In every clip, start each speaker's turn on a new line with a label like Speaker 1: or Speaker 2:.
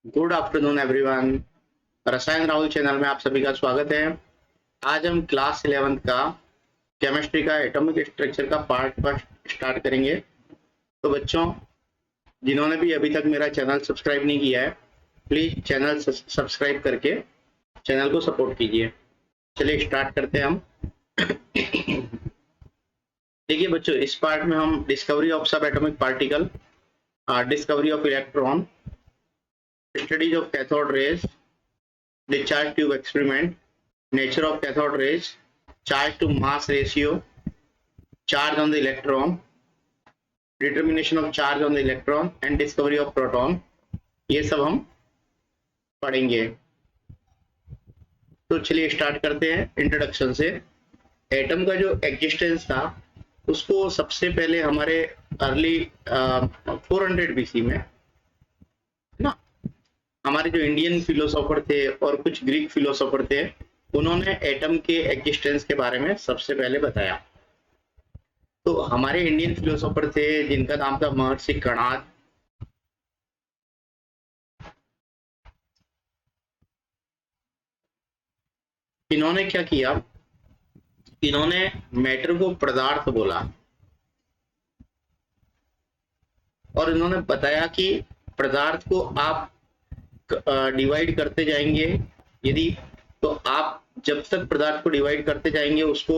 Speaker 1: Good afternoon everyone. रसायन Rahul channel में आप सभी का स्वागत है। आज हम क्लास 11th का केमिस्ट्री का एटॉमिक स्ट्रक्चर का पार्ट फर्स्ट स्टार्ट करेंगे। तो बच्चों, जिन्होंने भी अभी तक मेरा चैनल सब्सक्राइब नहीं किया है, प्लीज चैनल सब्सक्राइब करके चैनल को सपोर्ट कीजिए। चलिए स्टार्ट करते हैं हम। देखिए बच्चों, इस पार्ट में हम डिस्कवरी ऑफ सब atomic particle, discovery of electron, studies of cathode rays, discharge tube experiment, nature of cathode rays, charge to mass ratio, charge on the electron, determination of charge on the electron and discovery of proton, ये सब हम पढ़ेंगे। तो चलिए start करते हैं introduction से। Atom का जो एग्जिस्टेंस था उसको सबसे पहले हमारे अर्ली 400 बीसी में ना, हमारे जो इंडियन फिलोसोफर थे और कुछ ग्रीक फिलोसोफर थे, उन्होंने एटम के एग्जिस्टेंस के बारे में सबसे पहले बताया। तो हमारे इंडियन फिलोसोफर थे जिनका नाम था महर्षि कणाद। इन्होंने क्या किया, इन्होंने मैटर को पदार्थ बोला और इन्होंने बताया कि पदार्थ को आप डिवाइड करते जाएंगे, यदि तो आप जब तक पदार्थ को डिवाइड करते जाएंगे उसको,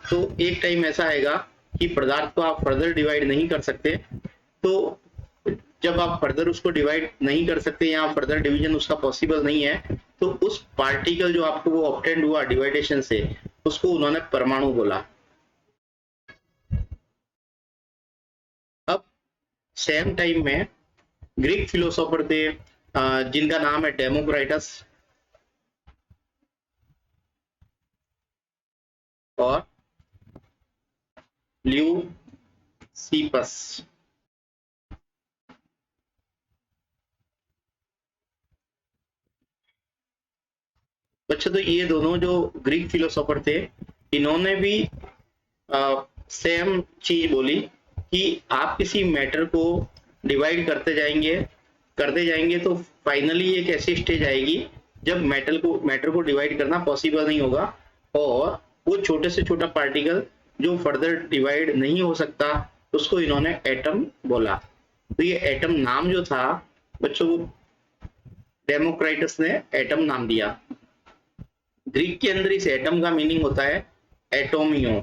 Speaker 1: तो एक टाइम ऐसा आएगा कि पदार्थ को आप फर्दर डिवाइड नहीं कर सकते। तो जब आप फर्दर उसको डिवाइड नहीं कर सकते या फर्दर डिवीजन उसका पॉसिबल नहीं है, तो उस पार्टिकल जो आपको वो ऑब्टेंड हुआ डिवाइडेशन से, उसको उन्होंने परमाणु बोला। अब सेम टाइम में ग्रीक फिलोसोफर थे जिनका नाम है डेमोक्राइटस और ल्यूसिपस। बच्चों, तो ये दोनों जो ग्रीक फिलोसोफर थे, इन्होंने भी सेम चीज बोली कि आप किसी मैटर को डिवाइड करते जाएंगे तो फाइनली एक ऐसी स्टेज आएगी जब मैटर को डिवाइड करना पॉसिबल नहीं होगा और वो छोटे से छोटा पार्टिकल जो फर्दर डिवाइड नहीं हो सकता, उसको इन्होंने एटम बोला। तो ये एटम नाम जो था बच्चों, डेमोक्राइटस ने एटम नाम दिया। ग्रीक के अंदर इस एटम का मीनिंग होता है एटोमियो।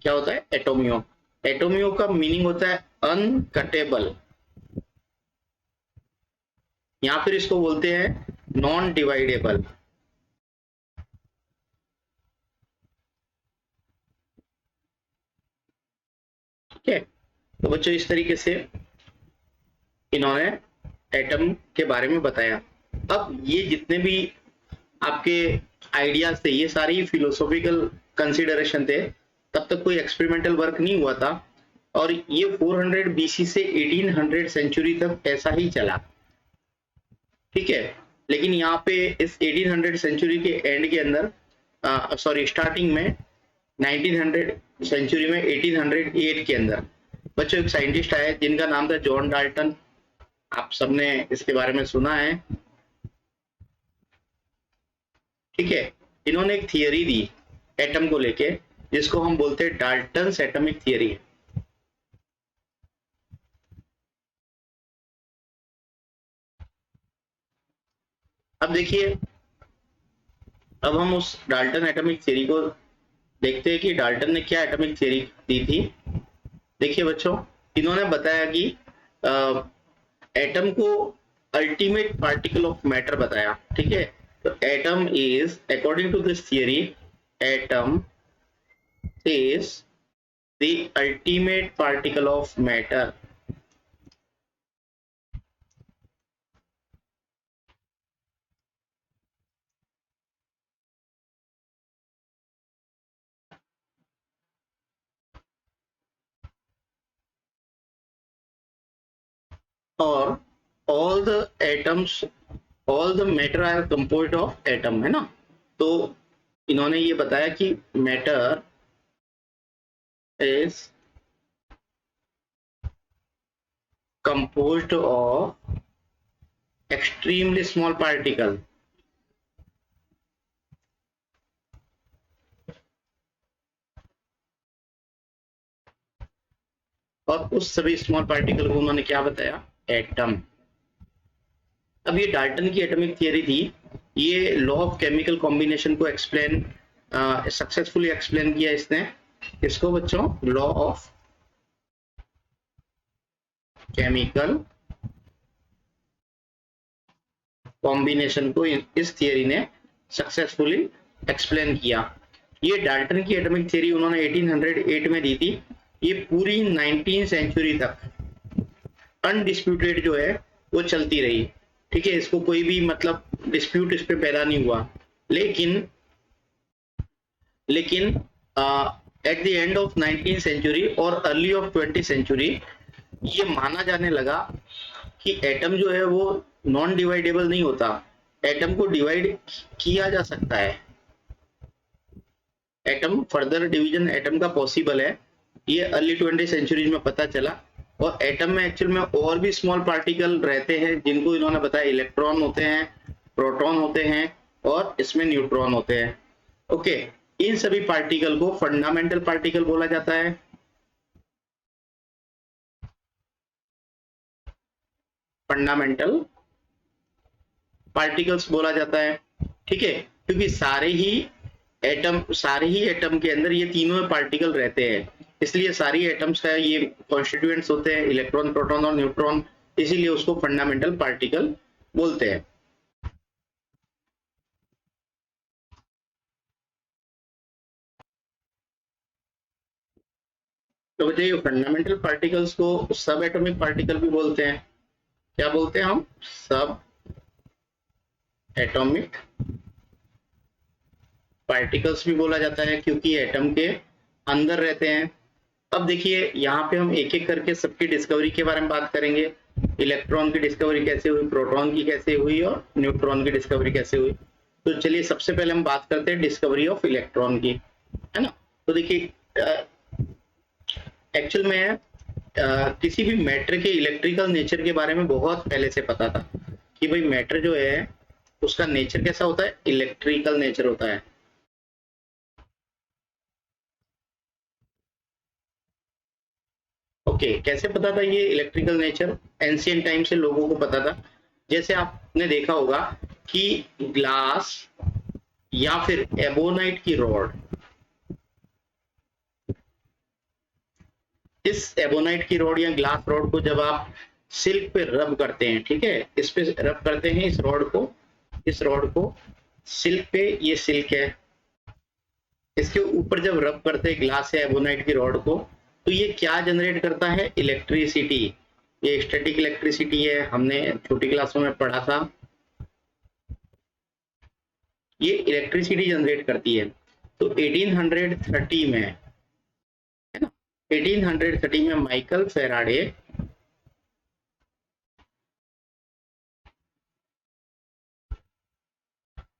Speaker 1: क्या होता है एटोमियो? एटोमियो का मीनिंग होता है अनकटेबल, या फिर इसको बोलते हैं नॉन डिवाइडेबल। ठीक है, तो बच्चों इस तरीके से इन्होंने एटम के बारे में बताया। अब ये जितने भी आपके आइडियाज थे, ये सारी फिलोसॉफिकल कंसिडरेशन थे, तब तक कोई एक्सपेरिमेंटल वर्क नहीं हुआ था और ये 400 बीसी से 1800 सेंचुरी तक ऐसा ही चला। ठीक है, लेकिन यहाँ पे इस 1800 सेंचुरी के एंड के अंदर, सॉरी स्टार्टिंग में 1900 सेंचुरी में 1808 के अंदर बच्चों एक साइंटिस्ट आए जिनका नाम था जॉन डाल्टन। आप सबने इसके बारे में सुना है। ठीक है, इन्होंने एक थियरी दी एटम को लेके जिसको हम बोलते हैं डाल्टन्स एटॉमिक थियरी। अब देखिए, अब हम उस डाल्टन एटॉमिक थियरी को देखते हैं कि डाल्टन ने क्या एटॉमिक थियरी दी थी। देखिए बच्चों, इन्होंने बताया कि एटम को अल्टीमेट पार्टिकल ऑफ मैटर बताया। ठीक है, तो atom is, according to this theory, atom is the ultimate particle of matter. और all the atoms, all the matter are composed of atom, है ना। तो इन्होंने ये बताया कि matter is composed of extremely small particle और उस सभी स्मॉल पार्टिकल को उन्होंने क्या बताया, एटम। अब ये डाल्टन की एटॉमिक थियरी थी, ये लॉ ऑफ केमिकल कॉम्बिनेशन को एक्सप्लेन सक्सेसफुली एक्सप्लेन किया इसने। इसको बच्चों लॉ ऑफ केमिकल कॉम्बिनेशन को इस थियरी ने सक्सेसफुली एक्सप्लेन किया। ये डाल्टन की एटॉमिक थियरी उन्होंने 1808 में दी थी। ये पूरी 19th सेंचुरी तक अनडिस्प्यूटेड जो है वो चलती रही, ठीक है, इसको कोई भी मतलब डिस्प्यूट इस पे पैदा नहीं हुआ। लेकिन at the end of 19th century और अर्ली ऑफ 20th सेंचुरी ये माना जाने लगा कि एटम जो है वो नॉन डिवाइडेबल नहीं होता, एटम को डिवाइड किया जा सकता है, एटम फर्दर डिवीजन एटम का पॉसिबल है। ये अर्ली 20th सेंचुरी में पता चला। और एटम में एक्चुअल में और भी स्मॉल पार्टिकल रहते हैं जिनको इन्होंने बताया इलेक्ट्रॉन होते हैं, प्रोटॉन होते हैं और इसमें न्यूट्रॉन होते हैं। ओके, इन सभी पार्टिकल को फंडामेंटल पार्टिकल बोला जाता है। फंडामेंटल पार्टिकल्स बोला जाता है, ठीक है, क्योंकि सारे ही एटम के अंदर ये तीनों पार्टिकल रहते हैं, इसलिए सारी एटम्स का ये कॉन्स्टिट्यूएंट्स होते हैं इलेक्ट्रॉन, प्रोटॉन और न्यूट्रॉन, इसीलिए उसको फंडामेंटल पार्टिकल बोलते हैं। तो बताइए, फंडामेंटल पार्टिकल्स को सब एटॉमिक पार्टिकल भी बोलते हैं। क्या बोलते हैं हम? सब एटॉमिक पार्टिकल्स भी बोला जाता है, क्योंकि एटम के अंदर रहते हैं। अब देखिए, यहाँ पे हम एक एक करके सबकी डिस्कवरी के बारे में बात करेंगे। इलेक्ट्रॉन की डिस्कवरी कैसे हुई, प्रोटॉन की कैसे हुई और न्यूट्रॉन की डिस्कवरी कैसे हुई। तो चलिए सबसे पहले हम बात करते हैं डिस्कवरी ऑफ इलेक्ट्रॉन की, है ना। तो देखिए, एक्चुअल में किसी भी मैटर के इलेक्ट्रिकल नेचर के बारे में बहुत पहले से पता था कि भाई मैटर जो है उसका नेचर कैसा होता है, इलेक्ट्रिकल नेचर होता है। ओके, कैसे पता था ये इलेक्ट्रिकल नेचर? एंशिएंट टाइम से लोगों को पता था। जैसे आपने देखा होगा कि ग्लास या फिर एबोनाइट की रॉड, इस एबोनाइट की रॉड या ग्लास रॉड को जब आप सिल्क पे रब करते हैं, ठीक है, इस पे रब करते हैं इस रॉड को सिल्क पे, ये सिल्क है, इसके ऊपर जब रब करते हैं ग्लास या एबोनाइट की रॉड को, तो ये क्या जनरेट करता है? इलेक्ट्रिसिटी। ये स्टैटिक इलेक्ट्रिसिटी है, हमने छोटी क्लासों में पढ़ा था। ये इलेक्ट्रिसिटी जनरेट करती है। तो 1830 में, है ना, 1830 में माइकल फेराडे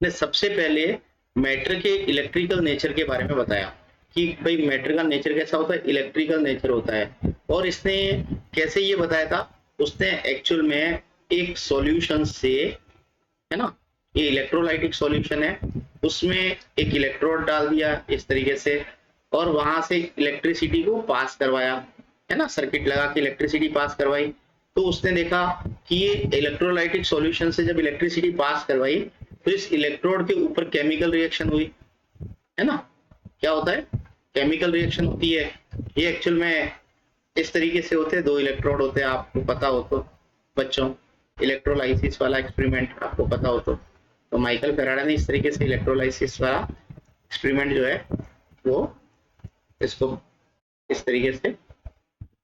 Speaker 1: ने सबसे पहले मैटर के इलेक्ट्रिकल नेचर के बारे में बताया कि भाई मैटर का नेचर कैसा होता है, इलेक्ट्रिकल नेचर होता है। और इसने कैसे ये बताया था? उसने एक्चुअल में एक सॉल्यूशन से, है ना, ये इलेक्ट्रोलाइटिक सॉल्यूशन है, उसमें एक इलेक्ट्रोड डाल दिया इस तरीके से और वहां से इलेक्ट्रिसिटी को पास करवाया, है ना, सर्किट लगा के इलेक्ट्रिसिटी पास करवाई। तो उसने देखा कि ये इलेक्ट्रोलाइटिक सॉल्यूशन से जब इलेक्ट्रिसिटी पास करवाई तो इस इलेक्ट्रोड के ऊपर केमिकल रिएक्शन हुई, है ना। क्या होता है? केमिकल रिएक्शन होती है। ये एक्चुअल में इस तरीके से होते हैं, दो इलेक्ट्रोड होते हैं, आपको पता हो तो बच्चों, इलेक्ट्रोलाइसिस वाला एक्सपेरिमेंट आपको पता हो तो माइकल फेराडे ने इस तरीके से इलेक्ट्रोलाइसिस वाला एक्सपेरिमेंट जो है वो इसको इस तरीके से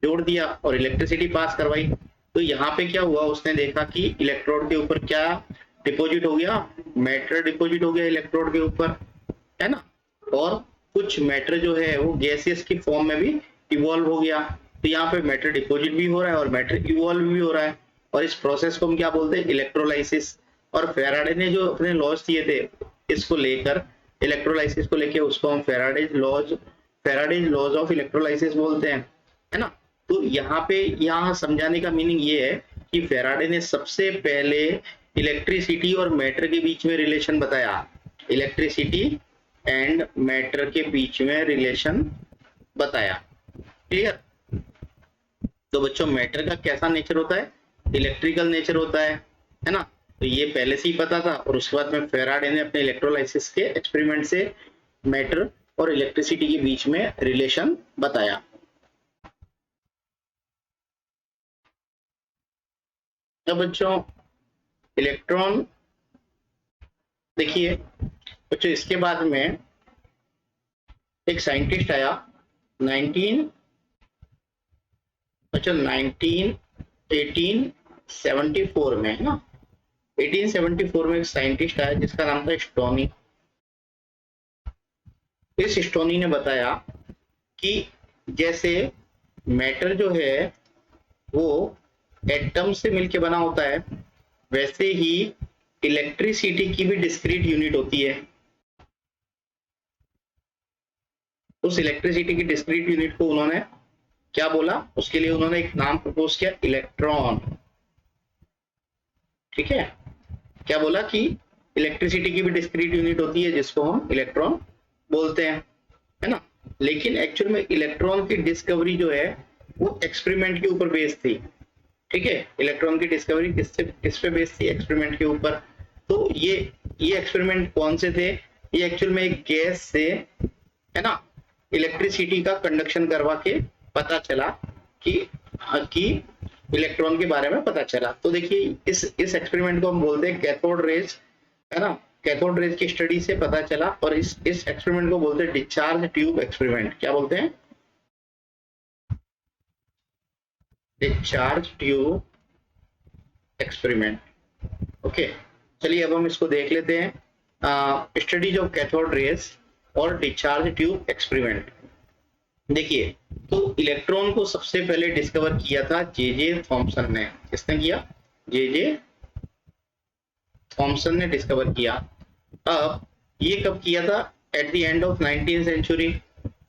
Speaker 1: जोड़ दिया और इलेक्ट्रिसिटी पास करवाई। तो यहाँ पे क्या हुआ, उसने देखा कि इलेक्ट्रोड के ऊपर क्या डिपॉजिट हो गया, मैटर डिपॉजिट हो गया इलेक्ट्रोड के ऊपर, है ना, और कुछ मैटर जो है वो गैसेस की फॉर्म में भी इवॉल्व हो गया। तो यहाँ पे मैटर डिपॉजिट भी हो रहा है और मैटर इवॉल्व भी हो रहा है, और इस प्रोसेस को हम क्या बोलते हैं? इलेक्ट्रोलाइसिस। और फेराडे ने जो अपने लॉज दिए थे इसको लेकर, इलेक्ट्रोलाइसिस को लेकर, उसको हम फेराडेज लॉज ऑफ इलेक्ट्रोलाइसिस बोलते हैं, है ना। तो यहाँ समझाने का मीनिंग ये है कि फैराडे ने सबसे पहले इलेक्ट्रिसिटी और मैटर के बीच में रिलेशन बताया, इलेक्ट्रिसिटी एंड मैटर के बीच में रिलेशन बताया। क्लियर? तो बच्चों मैटर का कैसा नेचर होता है? इलेक्ट्रिकल नेचर होता है ना? तो ये पहले से ही पता था, और उसके बाद में फैराडे ने अपने इलेक्ट्रोलाइसिस के एक्सपेरिमेंट से मैटर और इलेक्ट्रिसिटी के बीच में रिलेशन बताया। तो बच्चों इलेक्ट्रॉन, देखिए बच्चों इसके बाद में एक साइंटिस्ट आया 1874 में, है ना? 1874 में एक साइंटिस्ट आया जिसका नाम था स्टोनी। इस स्टोनी ने बताया कि जैसे मैटर जो है वो एटम से मिलके बना होता है, वैसे ही इलेक्ट्रिसिटी की भी डिस्क्रीट यूनिट होती है। उस इलेक्ट्रिसिटी की डिस्क्रीट यूनिट को उन्होंने क्या बोला? उसके लिए उन्होंने एक नाम प्रपोज किया, इलेक्ट्रॉन। ठीक है? क्या बोला कि इलेक्ट्रिसिटी की भी डिस्क्रीट यूनिट होती है जिसको हम इलेक्ट्रॉन बोलते हैं, है ना? लेकिन एक्चुअल में इलेक्ट्रॉन की डिस्कवरी जो है वो एक्सपेरिमेंट के ऊपर बेस्ड थी। ठीक है? इलेक्ट्रॉन की डिस्कवरी किस पे बेस्ड थी? एक्सपेरिमेंट के ऊपर। तो ये एक्सपेरिमेंट कौन से थे? ये एक्चुअल में एक गैस से, है ना, इलेक्ट्रिसिटी का कंडक्शन करवा के पता चला कि इलेक्ट्रॉन के बारे में पता चला। तो देखिए इस एक्सपेरिमेंट को हम बोलते हैं कैथोड रेज, है ना? कैथोड रेज की स्टडी से पता चला, और इस एक्सपेरिमेंट को बोलते हैं डिस्चार्ज ट्यूब एक्सपेरिमेंट। क्या बोलते हैं? Discharge tube experiment. ओके, चलिए अब हम इसको देख लेते हैं, स्टडीज ऑफ कैथोड रेज और डिस्चार्ज ट्यूब एक्सपेरिमेंट। देखिए, तो इलेक्ट्रॉन को सबसे पहले डिस्कवर किया था जे थॉमसन ने। किसने किया? जे थॉमसन ने डिस्कवर किया। अब ये कब किया था? At the end of 19th century,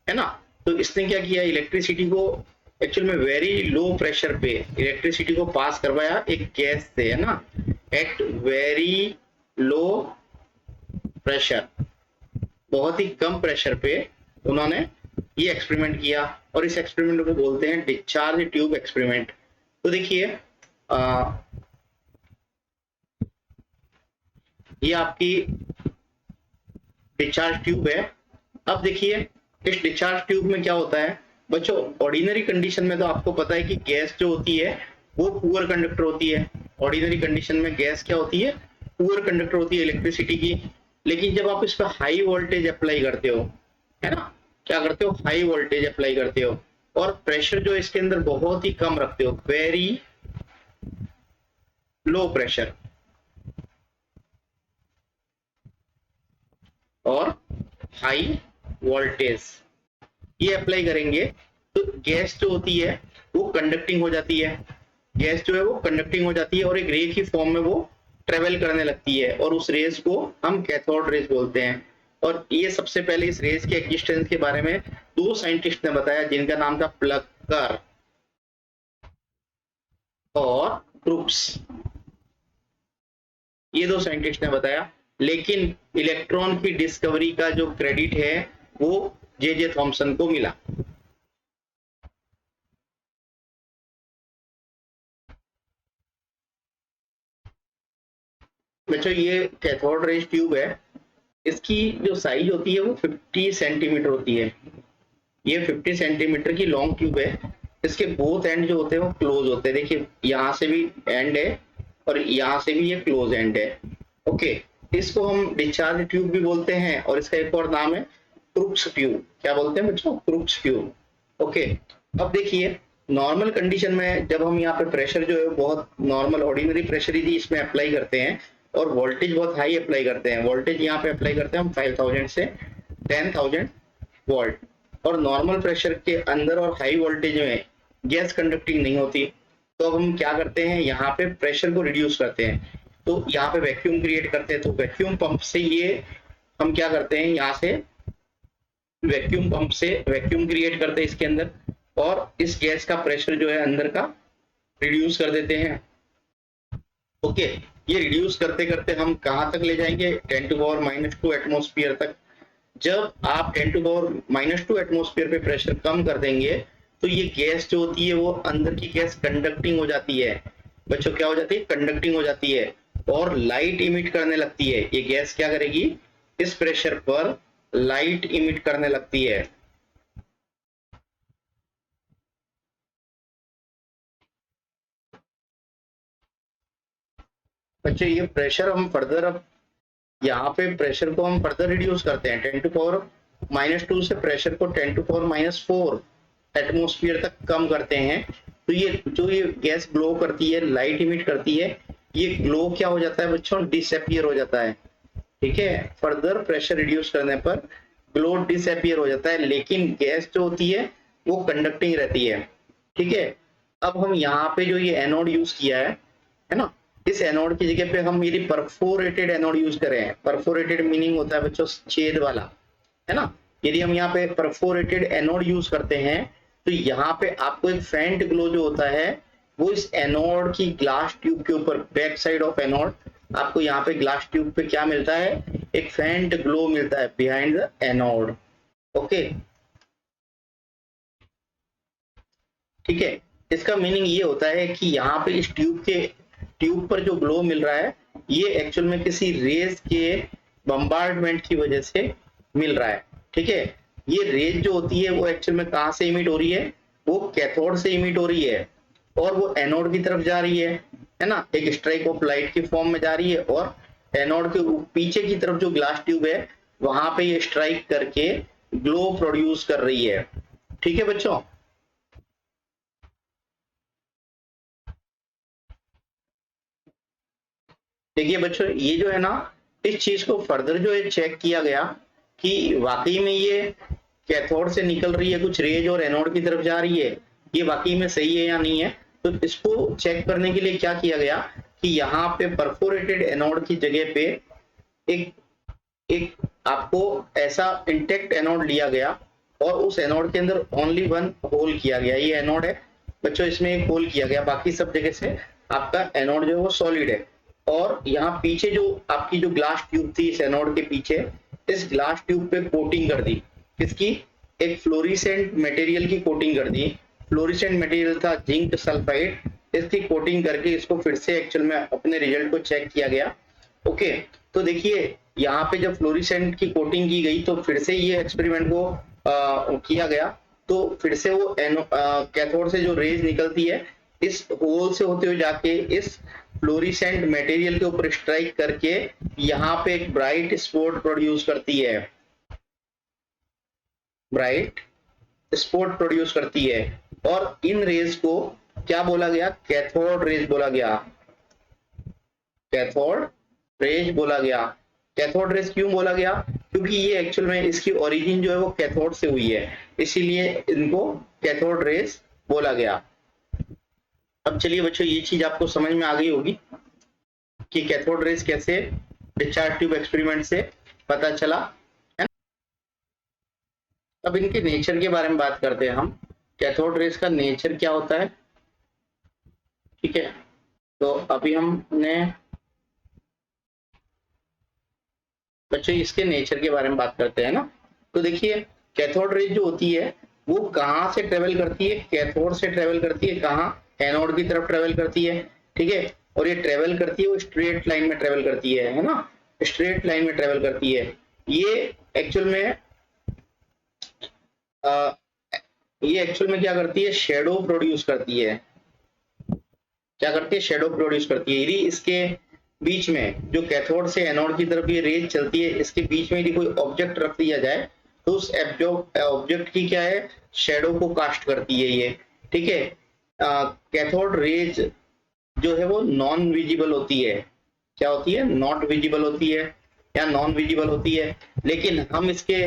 Speaker 1: है ना? तो इसने क्या किया? इलेक्ट्रिसिटी को एक्चुअल में वेरी लो प्रेशर पे इलेक्ट्रिसिटी को पास करवाया एक गैस से, है ना? एट वेरी लो प्रेशर, बहुत ही कम प्रेशर पे उन्होंने ये एक्सपेरिमेंट किया, और इस एक्सपेरिमेंट को बोलते हैं डिस्चार्ज ट्यूब एक्सपेरिमेंट। तो देखिए ये आपकी डिस्चार्ज ट्यूब है। अब देखिए इस डिस्चार्ज ट्यूब में क्या होता है बच्चों? ऑर्डिनरी कंडीशन में तो आपको पता है कि गैस जो होती है वो पुअर कंडक्टर होती है। ऑर्डिनरी कंडीशन में गैस क्या होती है? पुअर कंडक्टर होती है इलेक्ट्रिसिटी की। लेकिन जब आप इस पर हाई वोल्टेज अप्लाई करते हो, है ना, क्या करते हो? हाई वोल्टेज अप्लाई करते हो, और प्रेशर जो इसके अंदर बहुत ही कम रखते हो, वेरी लो प्रेशर और हाई वोल्टेज ये अप्लाई करेंगे, तो गैस जो होती है वो कंडक्टिंग हो जाती है। गैस जो है वो कंडक्टिंग हो जाती है और एक रे की फॉर्म में वो ट्रेवल करने लगती है, और उस रेस को हम कैथोड रेस बोलते हैं। और ये सबसे पहले इस रेस के एग्जिस्टेंस के बारे में दो साइंटिस्ट ने बताया, जिनका नाम था प्लकर और क्रूक्स। ये दो साइंटिस्ट ने बताया, लेकिन इलेक्ट्रॉन की डिस्कवरी का जो क्रेडिट है वो जे थॉमसन को मिला। बच्चों ये कैथोड रेज ट्यूब है, इसकी जो साइज होती है वो 50 सेंटीमीटर होती है। ये 50 सेंटीमीटर की लॉन्ग ट्यूब है। इसके बोथ एंड जो होते हैं वो क्लोज होते हैं। देखिए यहाँ से भी एंड है और यहाँ से भी ये क्लोज एंड है। ओके, इसको हम डिस्चार्ज ट्यूब भी बोलते हैं, और इसका एक और नाम है क्रूक्स ट्यूब। क्या बोलते हैं बच्चों? Crooks tube. ओके, अब देखिए नॉर्मल कंडीशन में जब हम यहाँ पे प्रेशर जो है बहुत नॉर्मल ऑर्डिनरी प्रेशर ही इसमें अप्लाई करते हैं, और वोल्टेज बहुत हाई अप्लाई करते हैं। वोल्टेज यहाँ पे अप्लाई करते हैं हम 5000 से 10,000 वोल्ट, और नॉर्मल प्रेशर के अंदर और हाई वोल्टेज में गैस कंडक्टिंग नहीं होती। तो अब हम क्या करते हैं? यहाँ पे प्रेशर को रिड्यूस करते हैं, तो यहाँ पे वैक्यूम क्रिएट करते हैं। तो वैक्यूम पंप से ये हम क्या करते हैं? यहाँ से वैक्यूम पंप से वैक्यूम क्रिएट करते हैं इसके अंदर, और इस गैस का प्रेशर जो है अंदर का रिड्यूस कर देते हैं। ओके, ये रिड्यूस करते करते हम कहाँ तक ले जाएंगे, 10⁻⁻2 एटमॉस्फेयर तक। जब आप 10⁻⁻2 एटमॉस्फेयर पे प्रेशर कम कर देंगे तो ये गैस जो होती है वो अंदर की गैस कंडक्टिंग हो जाती है। बच्चों क्या हो जाती है, कंडक्टिंग हो जाती है और लाइट इमिट करने लगती है। ये गैस क्या करेगी, इस प्रेशर पर लाइट इमिट करने लगती है। बच्चों ये प्रेशर हम फर्दर, अब यहाँ पे प्रेशर को हम फर्दर रिड्यूस करते हैं 10⁻⁻2 से प्रेशर को 10⁻⁴ एटमॉस्फेयर तक कम करते हैं। तो ये जो ये गैस ग्लो करती है, लाइट इमिट करती है, ये ग्लो क्या हो जाता है बच्चों, डिसअपियर हो जाता है। ठीक है, फर्दर प्रेशर रिड्यूस करने पर ग्लो डिसअपियर हो जाता है, लेकिन गैस जो होती है वो कंडक्टिंग रहती है। ठीक है, अब हम यहाँ पे जो ये एनोड यूज किया है ना, इस एनोड की जगह पे हम यदि परफोरेटेड एनोड यूज करें, परफोरेटेड मीनिंग होता है बच्चों छेद वाला, है ना। यदि हम यहाँ पे परफोरेटेड एनोड यूज करते हैं तो यहाँ पे आपको एक फेंट ग्लो जो होता है वो इस एनोड की ग्लास ट्यूब के ऊपर, बैक साइड ऑफ एनोड, आपको यहाँ पे ग्लास ट्यूब पे क्या मिलता है, एक फेंट ग्लो मिलता है बिहाइंड द एनोड। ओके, ठीक है, इसका मीनिंग ये होता है कि यहाँ पे इस ट्यूब पर जो ग्लो मिल रहा है ये एक्चुअल में किसी रेज के बम्बार्डमेंट की वजह से मिल रहा है। ठीक है, ये रेज जो होती है वो एक्चुअल में कहाँ से इमिट हो रही है, वो कैथोड से इमिट हो रही है और वो एनोड की तरफ जा रही है ना, एक स्ट्राइक ऑफ लाइट की फॉर्म में जा रही है और एनोड के पीछे की तरफ जो ग्लास ट्यूब है वहां पे ये स्ट्राइक करके ग्लो प्रोड्यूस कर रही है। ठीक है बच्चों, देखिए बच्चों ये जो है ना, इस चीज को फर्दर जो है चेक किया गया कि वाकई में ये कैथोड से निकल रही है कुछ रेज और एनोड की तरफ जा रही है, ये वाकई में सही है या नहीं है। तो इसको चेक करने के लिए क्या किया गया कि यहाँ पे परफोरेटेड एनोड की जगह पे एक एक आपको ऐसा इंटेक्ट एनोड लिया गया और उस एनोड के अंदर ओनली वन होल किया गया। ये एनोड है बच्चों, इसमें एक होल किया गया, बाकी सब जगह से आपका एनोड जो है वो सॉलिड है। और यहाँ पीछे जो आपकी जो ग्लास ट्यूब थी इस एनोड के पीछे, इस ग्लास ट्यूब पे कोटिंग कर दी, किसकी, एक फ्लोरिसेंट मटेरियल की कोटिंग कर दी। फ्लोरिसेंट मटेरियल था जिंक सल्फाइड, इसकी कोटिंग करके इसको फिर से एक्चुअल में अपने रिजल्ट को चेक किया गया। ओके, तो देखिए यहाँ पे जब फ्लोरिसेंट की कोटिंग की गई तो फिर से ये एक्सपेरिमेंट को किया गया, तो फिर से वो कैथोड से जो रेज निकलती है इस होल से होते हुए जाके इस फ्लोरिसेंट मटेरियल के ऊपर स्ट्राइक करके यहाँ पे एक ब्राइट स्पॉट प्रोड्यूस करती है, ब्राइट स्पॉट प्रोड्यूस करती है। और इन रेज को क्या बोला गया, कैथोड रेज बोला गया, कैथोड रेज बोला गया। कैथोड रेज क्यों बोला गया, क्योंकि ये एक्चुअल में इसकी ओरिजिन जो है वो कैथोड से हुई है, इसीलिए इनको कैथोड रेज बोला गया। अब चलिए बच्चों ये चीज आपको समझ में आ गई होगी कि कैथोड रेज कैसे डिस्चार्ज ट्यूब एक्सपेरिमेंट से पता चला, है ना। अब इनके नेचर के बारे में बात करते हैं हम, कैथोड रेज का नेचर क्या होता है। ठीक है, तो अभी हमने बच्चों इसके नेचर के बारे में बात करते हैं ना। तो देखिए कैथोड रेज जो होती है वो कहाँ से ट्रेवल करती है, कैथोड से ट्रेवल करती है, कहाँ, एनोड की तरफ ट्रेवल करती है। ठीक है, और ये ट्रेवल करती है वो स्ट्रेट लाइन में ट्रेवल करती है ना, स्ट्रेट लाइन में ट्रेवल करती है। ये एक्चुअल में क्या करती है, शेडो प्रोड्यूस करती है। क्या करती है, शेडो प्रोड्यूस करती है। यदि इसके बीच में जो कैथोड से एनोड की तरफ ये रेज चलती है, इसके बीच में यदि कोई ऑब्जेक्ट रख दिया जाए तो उस ऑब्जेक्ट की क्या है, शेडो को कास्ट करती है ये। ठीक है, कैथोड रेज जो है वो नॉन विजिबल होती है। क्या होती है, नॉट विजिबल होती है या नॉन विजिबल होती है, लेकिन हम इसके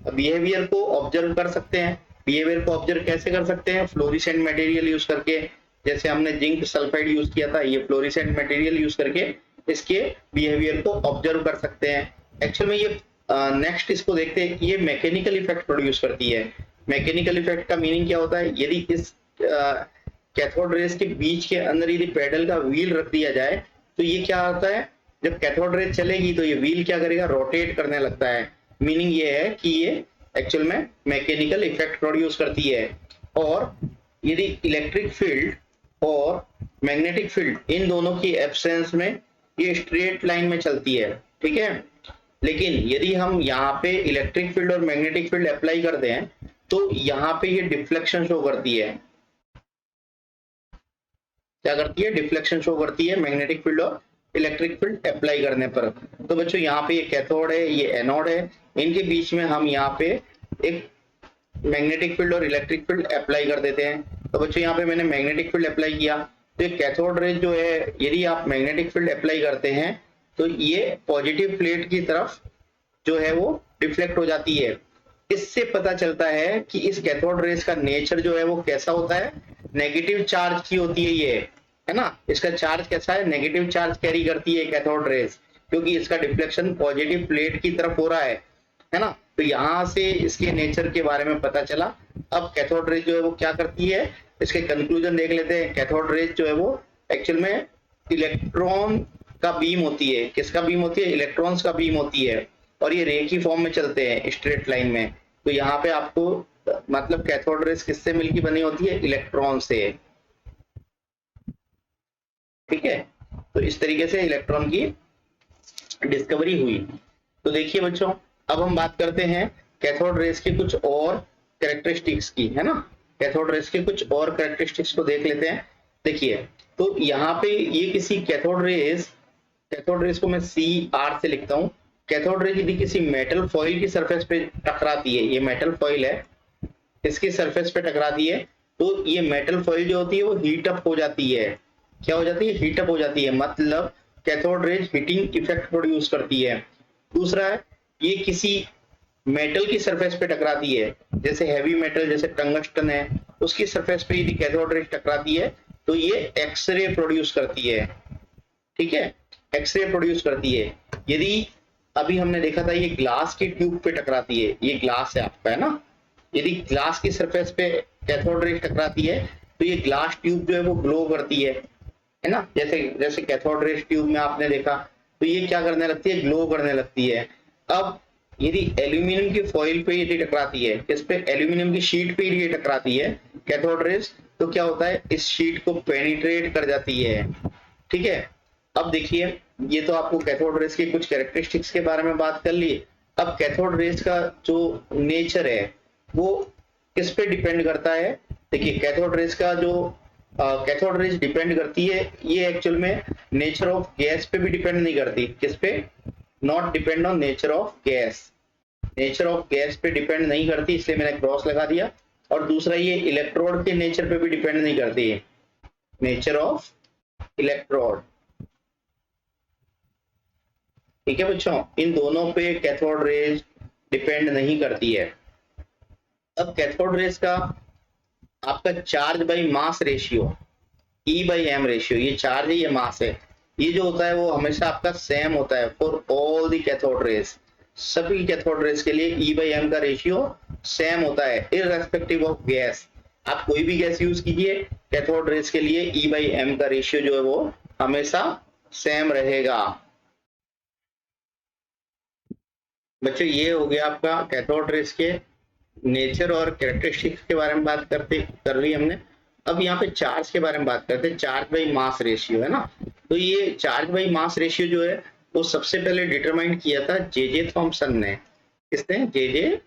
Speaker 1: बिहेवियर को ऑब्जर्व कर सकते हैं। बिहेवियर को ऑब्जर्व कैसे कर सकते हैं, फ्लोरिसेंट मटेरियल यूज करके, जैसे हमने जिंक सल्फाइड यूज किया था, ये फ्लोरिसेंट मटेरियल यूज करके इसके बिहेवियर को ऑब्जर्व कर सकते हैं। एक्चुअल में ये नेक्स्ट इसको देखते हैं कि ये मैकेनिकल इफेक्ट प्रोड्यूस करती है। मैकेनिकल इफेक्ट का मीनिंग क्या होता है, यदि इस कैथोड रेस के बीच के अंदर यदि पेडल का व्हील रख दिया जाए तो ये क्या होता है, जब कैथोड रेस चलेगी तो ये व्हील क्या करेगा, रोटेट करने लगता है। मीनिंग ये है कि ये एक्चुअल में मैकेनिकल इफेक्ट प्रोड्यूस करती है। और यदि इलेक्ट्रिक फील्ड और मैग्नेटिक फील्ड इन दोनों की एब्सेंस में ये स्ट्रेट लाइन में चलती है, ठीक है। लेकिन यदि हम यहाँ पे इलेक्ट्रिक फील्ड और मैग्नेटिक फील्ड अप्लाई करते हैं तो यहाँ पे ये डिफ्लेक्शन शो करती है। क्या करती है, डिफ्लेक्शन शो करती है मैग्नेटिक फील्ड और इलेक्ट्रिक फील्ड अप्लाई करने पर। तो बच्चों यहाँ पे ये कैथोड है, ये एनोड है, इनके बीच में हम यहाँ पे एक मैग्नेटिक फील्ड और इलेक्ट्रिक फील्ड अप्लाई कर देते हैं। तो बच्चों यहाँ पे मैंने मैग्नेटिक फील्ड अप्लाई किया, तो कैथोड रेज जो है यदि आप मैग्नेटिक फील्ड अप्लाई करते हैं तो ये पॉजिटिव प्लेट की तरफ जो है वो डिफ्लेक्ट हो जाती है। इससे पता चलता है कि इस कैथोड रेज का नेचर जो है वो कैसा होता है, नेगेटिव चार्ज की होती है ये, है ना। इसका चार्ज कैसा है, नेगेटिव चार्ज कैरी करती है कैथोड रेज, क्योंकि इसका डिफ्लेक्शन पॉजिटिव प्लेट की तरफ हो रहा है ना। तो यहां से इसके नेचर के बारे में पता चला। अब कैथोड रेज जो है वो क्या करती है, इसके कंक्लूजन देख लेते हैं। कैथोड रेज जो है वो एक्चुअल में इलेक्ट्रॉन का बीम होती है। किसका बीम होती है, इलेक्ट्रॉन्स का बीम होती है, और ये रे की फॉर्म में चलते हैं स्ट्रेट लाइन में। तो यहाँ पे आपको मतलब कैथोड रेज किससे मिलकर बनी होती है, इलेक्ट्रॉन से, ठीक है। तो इस तरीके से इलेक्ट्रॉन की डिस्कवरी हुई। तो देखिए बच्चों, अब हम बात करते हैं कैथोड रेज के कुछ और कैरेक्टरिस्टिक्स की, है ना। कैथोड रेज के कुछ और कैरेक्टरिस्टिक्स को देख लेते हैं। देखिए, तो यहाँ पे ये किसी कैथोड रेज को मैं CR से लिखता हूँ। कैथोड रेज यदि किसी मेटल फॉइल की सरफेस पे टकराती है, ये मेटल फॉइल है, इसकी सरफेस पे टकराती है, तो ये मेटल फॉइल जो होती है वो हीट अप हो जाती है। क्या हो जाती है, हीट अप हो जाती है, मतलब cathode rays heating effect produce करती है। दूसरा है, ये किसी मेटल की सरफेस पे टकराती है, जैसे हैवी मेटल जैसे टंगस्टन है, उसकी सरफेस पे यदि कैथोड रेज टकराती है तो ये एक्सरे प्रोड्यूस करती है, ठीक है, एक्सरे प्रोड्यूस करती है। यदि अभी हमने देखा था ये ग्लास की ट्यूब पे टकराती है, ये ग्लास है आपका, है ना। यदि ग्लास की सरफेस पे कैथोड रेज टकराती है तो ये ग्लास ट्यूब जो है वो ग्लो करती है ना। जैसे कैथोड रेज ट्यूब में आपने देखा, तो ये क्या करने लगती है, ग्लो करने लगती है। अब यदि एल्यूमिनियम की फॉइल पे यदि टकराती है, किस पे, एल्यूमिनियम की शीट पे यदि टकराती है कैथोड रेज, तो क्या होता है, इस शीट को पेनिट्रेट कर जाती है, ठीक है। अब देखिए, ये तो आपको कैथोड रेज के कुछ कैरेक्टरिस्टिक्स के बारे में बात कर ली। अब कैथोड रेज का जो नेचर है वो किस पे डिपेंड करता है। देखिए, कैथोड रेज का जो कैथोड रेज डिपेंड करती है, ये एक्चुअल में नेचर ऑफ गैस पे भी डिपेंड नहीं करती। किस पे, not depend on nature of gas, nature of gas पे डिपेंड नहीं करती, इसलिए मैंने क्रॉस लगा दिया। और दूसरा, ये इलेक्ट्रोड के नेचर पे भी डिपेंड नहीं करती है, नेचर ऑफ इलेक्ट्रोड, ठीक है बच्चों, इन दोनों पे कैथोड रेज डिपेंड नहीं करती है। अब कैथोड रेज का आपका charge by mass ratio, E/m ratio, ये चार्ज है, ये मास है, ये जो होता है वो हमेशा आपका सेम होता है for all the cathode rays. सभी कैथोड रेज के लिए E/m का रेशियो सेम होता है, इररेस्पेक्टिव ऑफ गैस। आप कोई भी गैस यूज कीजिए, कैथोड रेज के लिए E/m का रेशियो जो है वो हमेशा सेम रहेगा। बच्चों, ये हो गया आपका कैथोड रेज के नेचर और कैरेक्टरिस्टिक्स के बारे में बात कर ली हमने। अब यहाँ पे चार्ज के बारे में बात करते हैं, चार्ज बाई मास रेशियो, है ना। तो ये चार्ज बाई मास रेशियो जो है वो सबसे पहले डिटरमाइन किया था जे थॉमसन ने। किसने, जे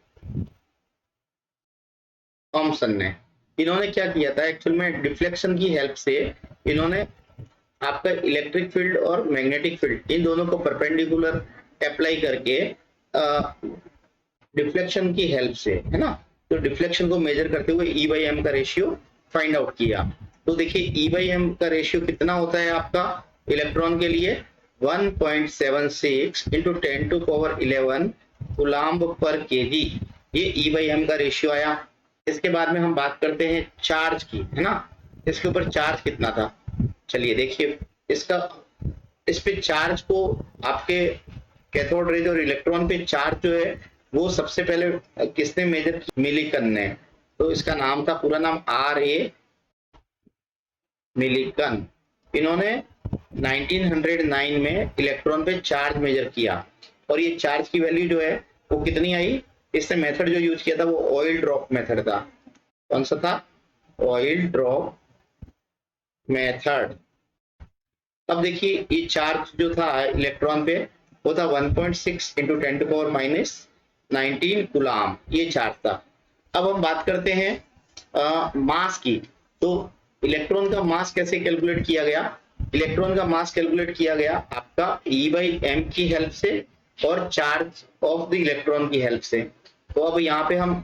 Speaker 1: थॉमसन ने। इन्होंने क्या किया था, एक्चुअल में डिफ्लेक्शन की हेल्प से इन्होंने आपका इलेक्ट्रिक फील्ड और मैग्नेटिक फील्ड इन दोनों को परपेंडिकुलर अप्लाई करके डिफ्लेक्शन की हेल्प से, है ना, तो डिफ्लेक्शन को मेजर करते हुए E/m का रेशियो फाइंड आउट किया। तो देखिए, E/m का रेशियो कितना होता है आपका इलेक्ट्रॉन के लिए, 1.76 × 10⁻11 कूलम्ब पर kg, ये E/m का रेशियो आया। इसके बाद में हम बात करते हैं चार्ज की, है ना, इसके ऊपर चार्ज कितना था। चलिए देखिए, इस पे चार्ज को आपके कैथोड रेज और इलेक्ट्रॉन पे चार्ज जो है वो सबसे पहले किसने मेजर किया, मिलिकन ने। तो इसका नाम था, पूरा नाम R.A. मिलिकन। इन्होंने 1909 में इलेक्ट्रॉन पे चार्ज मेजर किया और ये चार्ज की वैल्यू जो है वो कितनी आई। इसने मेथड जो यूज किया था वो ऑयल ड्रॉप मेथड था। कौन सा था? Oil drop method. अब देखिए ये चार्ज जो था इलेक्ट्रॉन पे वो था 1.6 इंटू 10⁻⁻19 कूलाम, ये चार्ज था। अब हम बात करते हैं मास की। तो इलेक्ट्रॉन का मास कैसे कैलकुलेट किया गया? इलेक्ट्रॉन का मास कैलकुलेट किया गया आपका E/m की हेल्प से और चार्ज ऑफ द इलेक्ट्रॉन की हेल्प से। तो अब यहाँ पे हम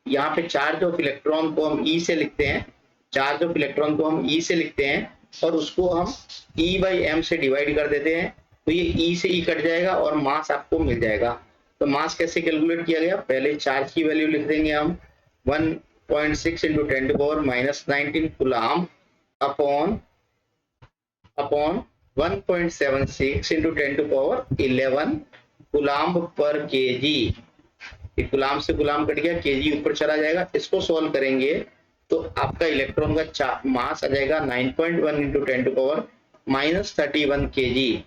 Speaker 1: यहाँ पे चार्ज ऑफ इलेक्ट्रॉन को हम E से लिखते हैं, चार्ज ऑफ इलेक्ट्रॉन को हम E से लिखते हैं और उसको हम E/m से डिवाइड कर देते हैं, तो ये E से E कट जाएगा और मास आपको मिल जाएगा। तो मास कैसे कैलकुलेट किया गया? पहले चार्ज की वैल्यू लिख देंगे हम 1.6 into 10⁻⁻19 coulomb upon 1.76 into 10⁻11 coulomb पर केजी। कूलाम से कूलाम कट गया, केजी ऊपर चला जाएगा। इसको सॉल्व करेंगे तो आपका इलेक्ट्रॉन का मास आ जाएगा 9.1 इंटू 10⁻31 केजी।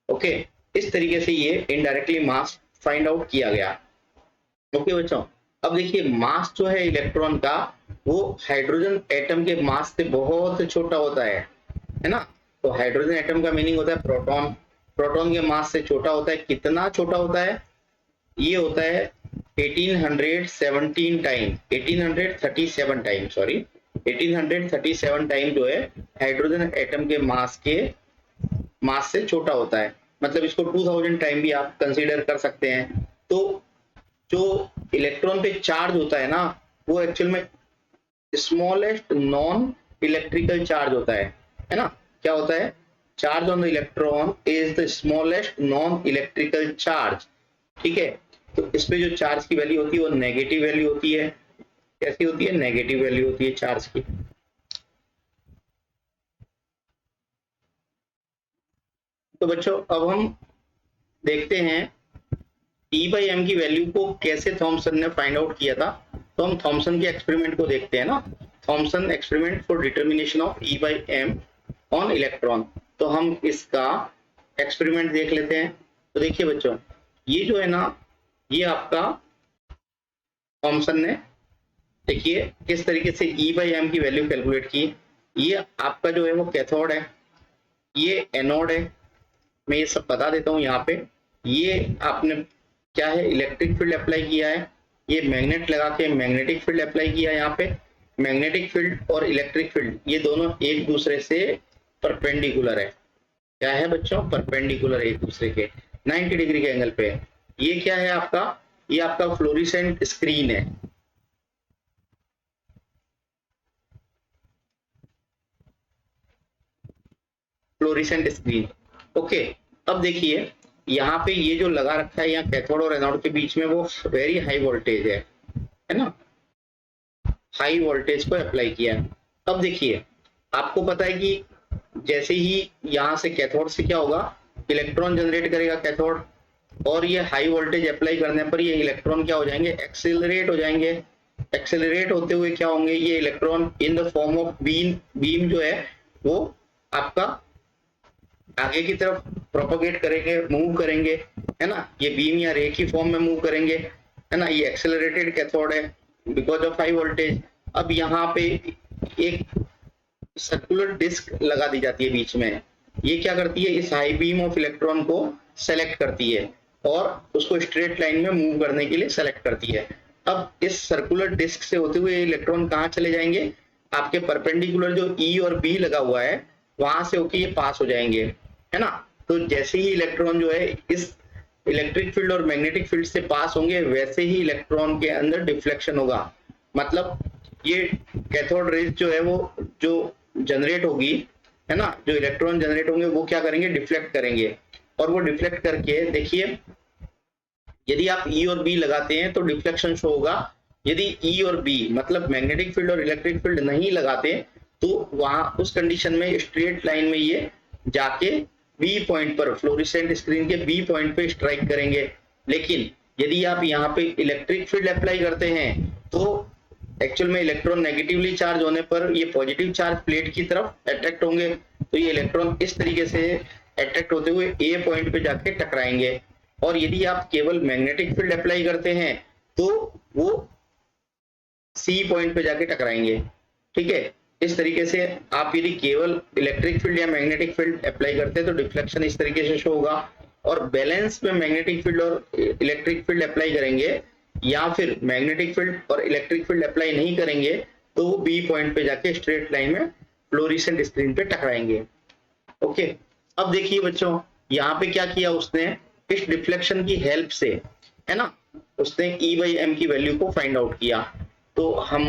Speaker 1: ओके, इस तरीके से ये इनडायरेक्टली मास फाइंड आउट किया गया। ओके बच्चों, अब देखिए मास जो है इलेक्ट्रॉन का वो हाइड्रोजन एटम के मास से बहुत छोटा होता है ना। तो हाइड्रोजन एटम का मीनिंग होता है प्रोटॉन, प्रोटॉन के मास से छोटा होता है। कितना छोटा होता है? ये होता है 1837 टाइम जो है हाइड्रोजन एटम के मास से छोटा होता है। मतलब इसको 2000 टाइम भी आप कंसीडर कर सकते हैं। तो जो इलेक्ट्रॉन पे चार्ज होता है ना वो एक्चुअल में स्मॉलेस्ट नॉन इलेक्ट्रिकल चार्ज होता है ना। क्या होता है? Charge on the electron is the smallest non electrical charge. ठीक है, तो इस पे जो चार्ज की वैल्यू होती है वो नेगेटिव वैल्यू होती है। कैसी होती है? नेगेटिव वैल्यू होती है चार्ज की। तो बच्चों अब हम देखते हैं E/m की वैल्यू को कैसे थॉमसन ने फाइंड आउट किया था। तो हम थॉमसन के एक्सपेरिमेंट को देखते हैं ना। Thomson experiment for determination of E/m on electron. तो हम इसका एक्सपेरिमेंट देख लेते हैं। तो देखिए बच्चों, ये जो है ना ये आपका थॉमसन ने देखिए किस तरीके से E/m की वैल्यू कैलकुलेट की। ये आपका जो है वो कैथोड है, ये एनोड है। मैं ये सब बता देता हूँ यहाँ पे। ये आपने क्या है इलेक्ट्रिक फील्ड अप्लाई किया है, ये मैग्नेट लगा के मैग्नेटिक फील्ड अप्लाई किया है। यहाँ पे मैग्नेटिक फील्ड और इलेक्ट्रिक फील्ड ये दोनों एक दूसरे से परपेंडिकुलर है। क्या है बच्चों? परपेंडिकुलर एक दूसरे के 90 डिग्री के एंगल पे। ये क्या है आपका? ये आपका फ्लोरिसेंट स्क्रीन है। Fluorescent screen. ओके, अब देखिए यहाँ पे ये जो लगा रखा है यहाँ कैथोड और एनोड के बीच में वो वेरी हाई वोल्टेज है ना। हाई वोल्टेज को अप्लाई किया है। अब देखिए आपको पता है कि जैसे ही यहाँ से कैथोड से क्या होगा, इलेक्ट्रॉन जनरेट करेगा कैथोड, और ये हाई वोल्टेज अप्लाई करने पर ये इलेक्ट्रॉन क्या हो जाएंगे? एक्सेलरेट हो जाएंगे। एक्सेलरेट होते हुए क्या होंगे? ये electron in the form of beam जो है वो आपका आगे की तरफ प्रोपोगेट करेंगे, मूव करेंगे, है ना। ये बीम या रे की फॉर्म में मूव करेंगे, है ना। ये एक्सेलरेटेड कैथोड है बिकॉज ऑफ हाई वोल्टेज। अब यहाँ पे एक सर्कुलर डिस्क लगा दी जाती है बीच में। ये क्या करती है? इस हाई बीम ऑफ इलेक्ट्रॉन को सेलेक्ट करती है और उसको स्ट्रेट लाइन में मूव करने के लिए सेलेक्ट करती है। अब इस सर्कुलर डिस्क से होते हुए इलेक्ट्रॉन कहाँ चले जाएंगे? आपके परपेंडिकुलर जो E और B लगा हुआ है वहां से होके ये पास हो जाएंगे, है ना। तो जैसे ही इलेक्ट्रॉन जो है इस इलेक्ट्रिक फील्ड और मैग्नेटिक फील्ड से पास होंगे वैसे ही इलेक्ट्रॉन के अंदर डिफ्लेक्शन होगा। मतलब ये कैथोड रेज जो है वो जो जनरेट होगी, है ना, जो इलेक्ट्रॉन जनरेट होंगे वो क्या करेंगे? डिफ्लेक्ट करेंगे। और वो डिफ्लेक्ट करके देखिए यदि आप E और B लगाते हैं तो डिफ्लेक्शन शो होगा। यदि E और B मतलब मैग्नेटिक फील्ड और इलेक्ट्रिक फील्ड नहीं लगाते तो वहां उस कंडीशन में स्ट्रेट लाइन में ये जाके B पॉइंट पर, फ्लोरिसेंट स्क्रीन के B पॉइंट पे स्ट्राइक करेंगे। लेकिन यदि आप यहाँ पे इलेक्ट्रिक फील्ड अप्लाई करते हैं तो एक्चुअल में इलेक्ट्रॉन नेगेटिवली चार्ज होने पर ये पॉजिटिव चार्ज प्लेट की तरफ अट्रैक्ट होंगे, तो ये इलेक्ट्रॉन इस तरीके से अट्रैक्ट होते हुए ए पॉइंट पे जाके टकराएंगे। और यदि आप केवल मैग्नेटिक फील्ड अप्लाई करते हैं तो वो सी पॉइंट पे जाके टकराएंगे। ठीक है, इस तरीके से आप यदि केवल इलेक्ट्रिक फील्ड या मैग्नेटिक फील्ड अप्लाई करते हैं तो डिफ्लेक्शन इस तरीके से शो होगा, और बैलेंस में मैग्नेटिक फील्ड और इलेक्ट्रिक फील्ड अप्लाई करेंगे या फिर मैग्नेटिक फील्ड और इलेक्ट्रिक फील्ड अप्लाई नहीं करेंगे तो वो बी पॉइंट पे जाके स्ट्रेट लाइन में फ्लोरेसेंट स्क्रीन पे टकराएंगे। ओके, अब देखिए बच्चों, यहाँ पे क्या किया उसने, इस डिफ्लेक्शन की हेल्प से, है ना, उसने E/m की वैल्यू को फाइंड आउट किया। तो हम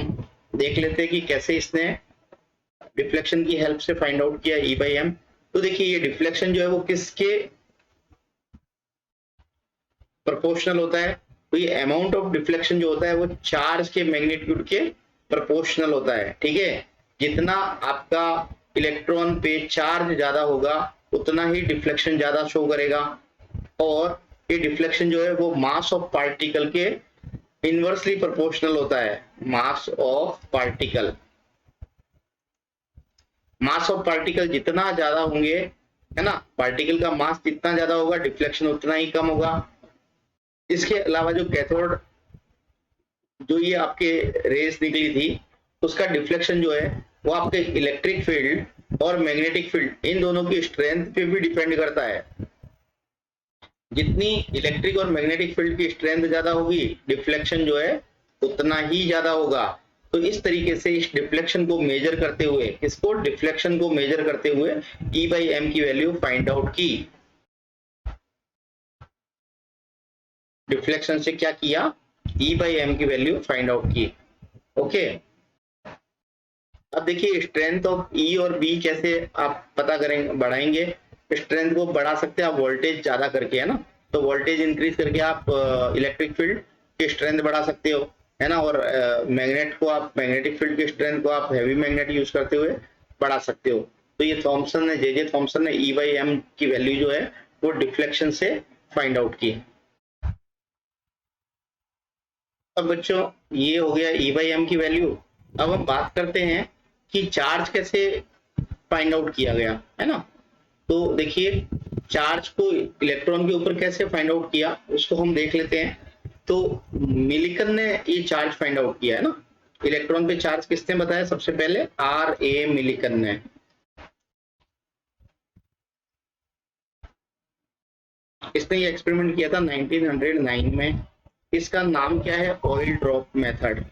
Speaker 1: देख लेते हैं कि कैसे इसने डिफ्लेक्शन की हेल्प से फाइंड आउट किया E/m। तो देखिए ये डिफ्लेक्शन जो है वो किसके प्रोपोर्शनल होता है, तो ये अमाउंट ऑफ डिफ्लेक्शन जो होता है वो चार्ज के मैग्नीट्यूड के प्रोपोर्शनल होता है। ठीक है, जितना आपका इलेक्ट्रॉन पे चार्ज ज्यादा होगा उतना ही डिफ्लेक्शन ज्यादा शो करेगा, और ये डिफ्लेक्शन जो है वो मास ऑफ पार्टिकल के इनवर्सली प्रोपोर्शनल होता है। Mass of particle, mass of particle जितना ज्यादा होंगे, है ना, पार्टिकल का मास जितना ज्यादा होगा डिफ्लेक्शन उतना ही कम होगा। इसके अलावा जो कैथोड, जो ये आपके रेस निकली थी, उसका डिफ्लेक्शन जो है वो आपके इलेक्ट्रिक फील्ड और मैग्नेटिक फील्ड इन दोनों की स्ट्रेंथ पे भी डिपेंड करता है। जितनी इलेक्ट्रिक और मैग्नेटिक फील्ड की स्ट्रेंथ ज्यादा होगी डिफ्लेक्शन जो है उतना ही ज्यादा होगा। तो इस तरीके से इस डिफ्लेक्शन को मेजर करते हुए, इसको डिफ्लेक्शन को मेजर करते हुए E/m की वैल्यू फाइंड आउट की। डिफ्लेक्शन से क्या किया, E/m की वैल्यू फाइंड आउट की। ओके, अब देखिए स्ट्रेंथ ऑफ E और B कैसे आप पता करेंगे, बढ़ाएंगे। स्ट्रेंथ को बढ़ा सकते हैं आप वोल्टेज ज्यादा करके, है ना, तो वोल्टेज इंक्रीज करके आप इलेक्ट्रिक फील्ड की स्ट्रेंथ बढ़ा सकते हो, है ना, और मैग्नेट को आप, मैग्नेटिक फील्ड की स्ट्रेंथ को आप हैवी मैग्नेट यूज करते हुए बढ़ा सकते हो। तो ये थॉमसन ने, जे थॉमसन ने E/m की वैल्यू जो है वो डिफ्लेक्शन से फाइंड आउट की। अब बच्चों ये हो गया E/m की वैल्यू। अब हम बात करते हैं कि चार्ज कैसे फाइंड आउट किया गया, है ना। तो देखिए चार्ज को इलेक्ट्रॉन के ऊपर कैसे फाइंड आउट किया उसको हम देख लेते हैं। तो मिलिकन ने ये चार्ज फाइंड आउट किया, है ना, इलेक्ट्रॉन पे चार्ज किसने बताया सबसे पहले, R.A. मिलिकन ने। इसने ये एक्सपेरिमेंट किया था 1909 में। इसका नाम क्या है, ऑयल ड्रॉप मेथड,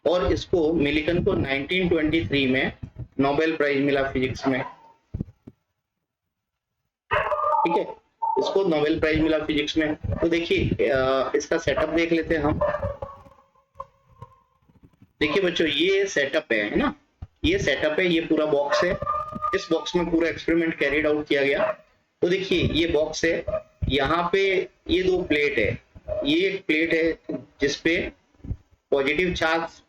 Speaker 1: और इसको मिलिकन को 1923 में नोबेल प्राइज मिला फिजिक्स में। ठीक है, इसको नोबेल प्राइज मिला फिजिक्स में। तो देखिए इसका सेटअप देख लेते हैं हम। देखिए बच्चों ये सेटअप है ना, ये सेटअप है, ये पूरा बॉक्स है। इस बॉक्स में पूरा एक्सपेरिमेंट कैरिड आउट किया गया। तो देखिए ये बॉक्स है, यहाँ पे ये दो प्लेट है, ये एक प्लेट है जिसपे पॉजिटिव चार्ज,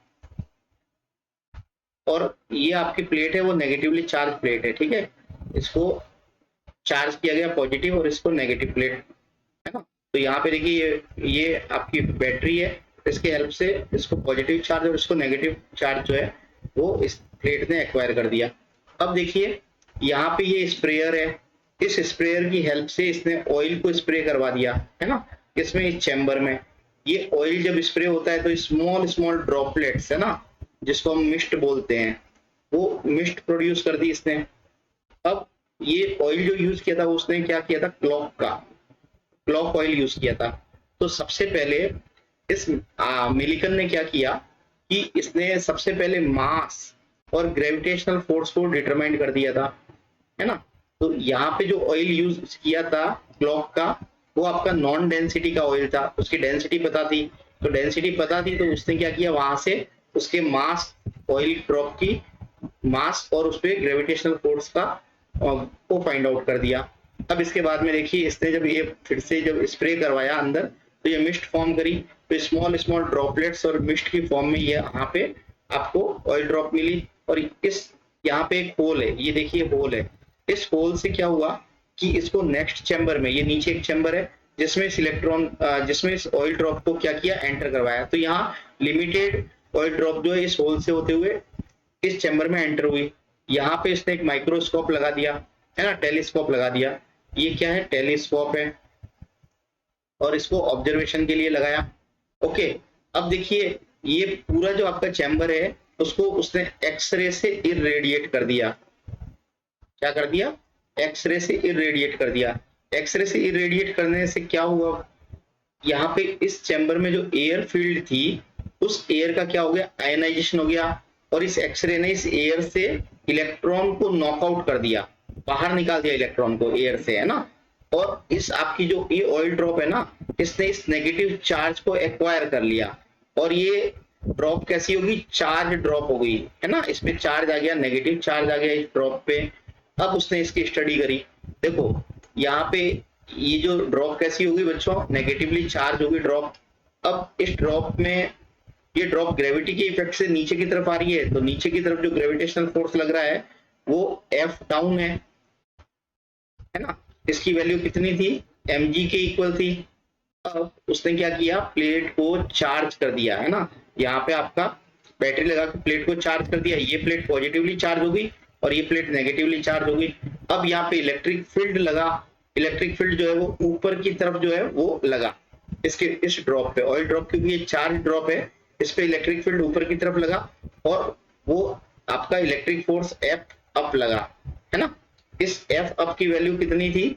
Speaker 1: और ये आपकी प्लेट है वो नेगेटिवली चार्ज प्लेट है। ठीक है, इसको चार्ज किया गया पॉजिटिव और इसको नेगेटिव प्लेट, है ना। तो यहाँ पे देखिए ये आपकी बैटरी है, इसके हेल्प से इसको पॉजिटिव चार्ज और इसको नेगेटिव चार्ज जो है वो इस प्लेट ने एक्वायर कर दिया। अब देखिए यहाँ पे ये स्प्रेयर है, इस स्प्रेयर की हेल्प से इसने ऑयल को स्प्रे करवा दिया, है ना, इसमें इस चैम्बर में। ये ऑयल जब स्प्रे होता है तो स्मॉल स्मॉल ड्रॉपलेट्स, है ना, जिसको हम मिस्ट बोलते हैं, वो मिस्ट प्रोड्यूस कर दी इसने। अब ये ऑयल जो यूज किया था उसने क्या किया था, क्लॉक ऑयल यूज किया था। तो सबसे पहले इस मिलिकन ने क्या किया कि इसने सबसे पहले मास और ग्रेविटेशनल फोर्स को डिटरमाइन कर दिया था, है ना। तो यहाँ पे जो ऑयल यूज किया था क्लॉक का, वो आपका नॉन डेंसिटी का ऑयल था, उसकी डेंसिटी पता थी। तो डेंसिटी पता थी तो उसने क्या किया, वहां से उसके मास, ऑयल ड्रॉप की मास और उस पर ग्रेविटेशनल फोर्स का को फाइंड आउट कर दिया। अब इसके बाद में देखिए इसने जब ये फिर से जब स्प्रे करवाया अंदर, तो ये मिस्ट फॉर्म करी, तो स्मॉल स्मॉल ड्रॉपलेट्स और मिस्ट की फॉर्म में ये यहाँ पे आपको ऑयल ड्रॉप मिली। और इस यहाँ पे एक होल है, ये देखिए होल है, इस होल से क्या हुआ कि इसको नेक्स्ट चैम्बर में, ये नीचे एक चैम्बर है, जिसमें इस इलेक्ट्रॉन जिसमें इस ऑयल ड्रॉप को क्या किया, एंटर करवाया। तो यहाँ लिमिटेड ऑयल ड्रॉप जो है इस होल से होते हुए इस चैम्बर में एंटर हुई। यहाँ पे इसने एक माइक्रोस्कोप लगा दिया है ना, टेलीस्कोप लगा दिया। ये क्या है, टेलीस्कोप है, और इसको ऑब्जर्वेशन के लिए लगाया। ओके, अब देखिए ये पूरा जो आपका चैम्बर है उसको उसने एक्सरे से इरेडिएट कर दिया। क्या कर दिया, एक्सरे से इरेडिएट कर दिया। एक्सरे से इरेडिएट करने से क्या हुआ, यहाँ पे इस चैम्बर में जो एयर फील्ड थी उस एयर का क्या हो गया, आयनाइजेशन हो गया, और इस एक्सरे ने इस एयर से इलेक्ट्रॉन को नॉकआउट कर दिया, बाहर निकाल दिया इलेक्ट्रॉन को एयर से, है ना। और इस आपकी जो ये ऑयल ड्रॉप है ना, इसने इस नेगेटिव चार्ज को एक्वायर कर लिया, और ये ड्रॉप कैसी होगी, चार्ज ड्रॉप हो गई, है ना। इसमें चार्ज आ गया, नेगेटिव चार्ज आ गया इस ड्रॉप पे। अब उसने इसकी स्टडी करी। देखो यहाँ पे ये जो ड्रॉप कैसी होगी बच्चों, नेगेटिवली चार्ज होगी ड्रॉप। अब इस ड्रॉप में ये ड्रॉप ग्रेविटी के इफेक्ट से नीचे की तरफ आ रही है, तो नीचे की तरफ जो ग्रेविटेशनल फोर्स लग रहा है वो एफ डाउन है ना। इसकी वैल्यू कितनी थी, mg के इक्वल थी। अब उसने क्या किया, प्लेट को चार्ज कर दिया, है ना। यहाँ पे आपका बैटरी लगा के प्लेट को चार्ज कर दिया। ये प्लेट पॉजिटिवली चार्ज हो गई और ये प्लेट नेगेटिवली चार्ज हो गई। अब यहाँ पे इलेक्ट्रिक फील्ड लगा। इलेक्ट्रिक फील्ड जो है वो ऊपर की तरफ जो है वो लगा इसके इस ड्रॉप पे, ऑयल ड्रॉप, क्योंकि ये चार्ज ड्रॉप है, इस पे इलेक्ट्रिक फील्ड ऊपर की तरफ लगा, और वो आपका इलेक्ट्रिक फोर्स एफ अप लगा, है ना। इस एफ अप की वैल्यू कितनी थी,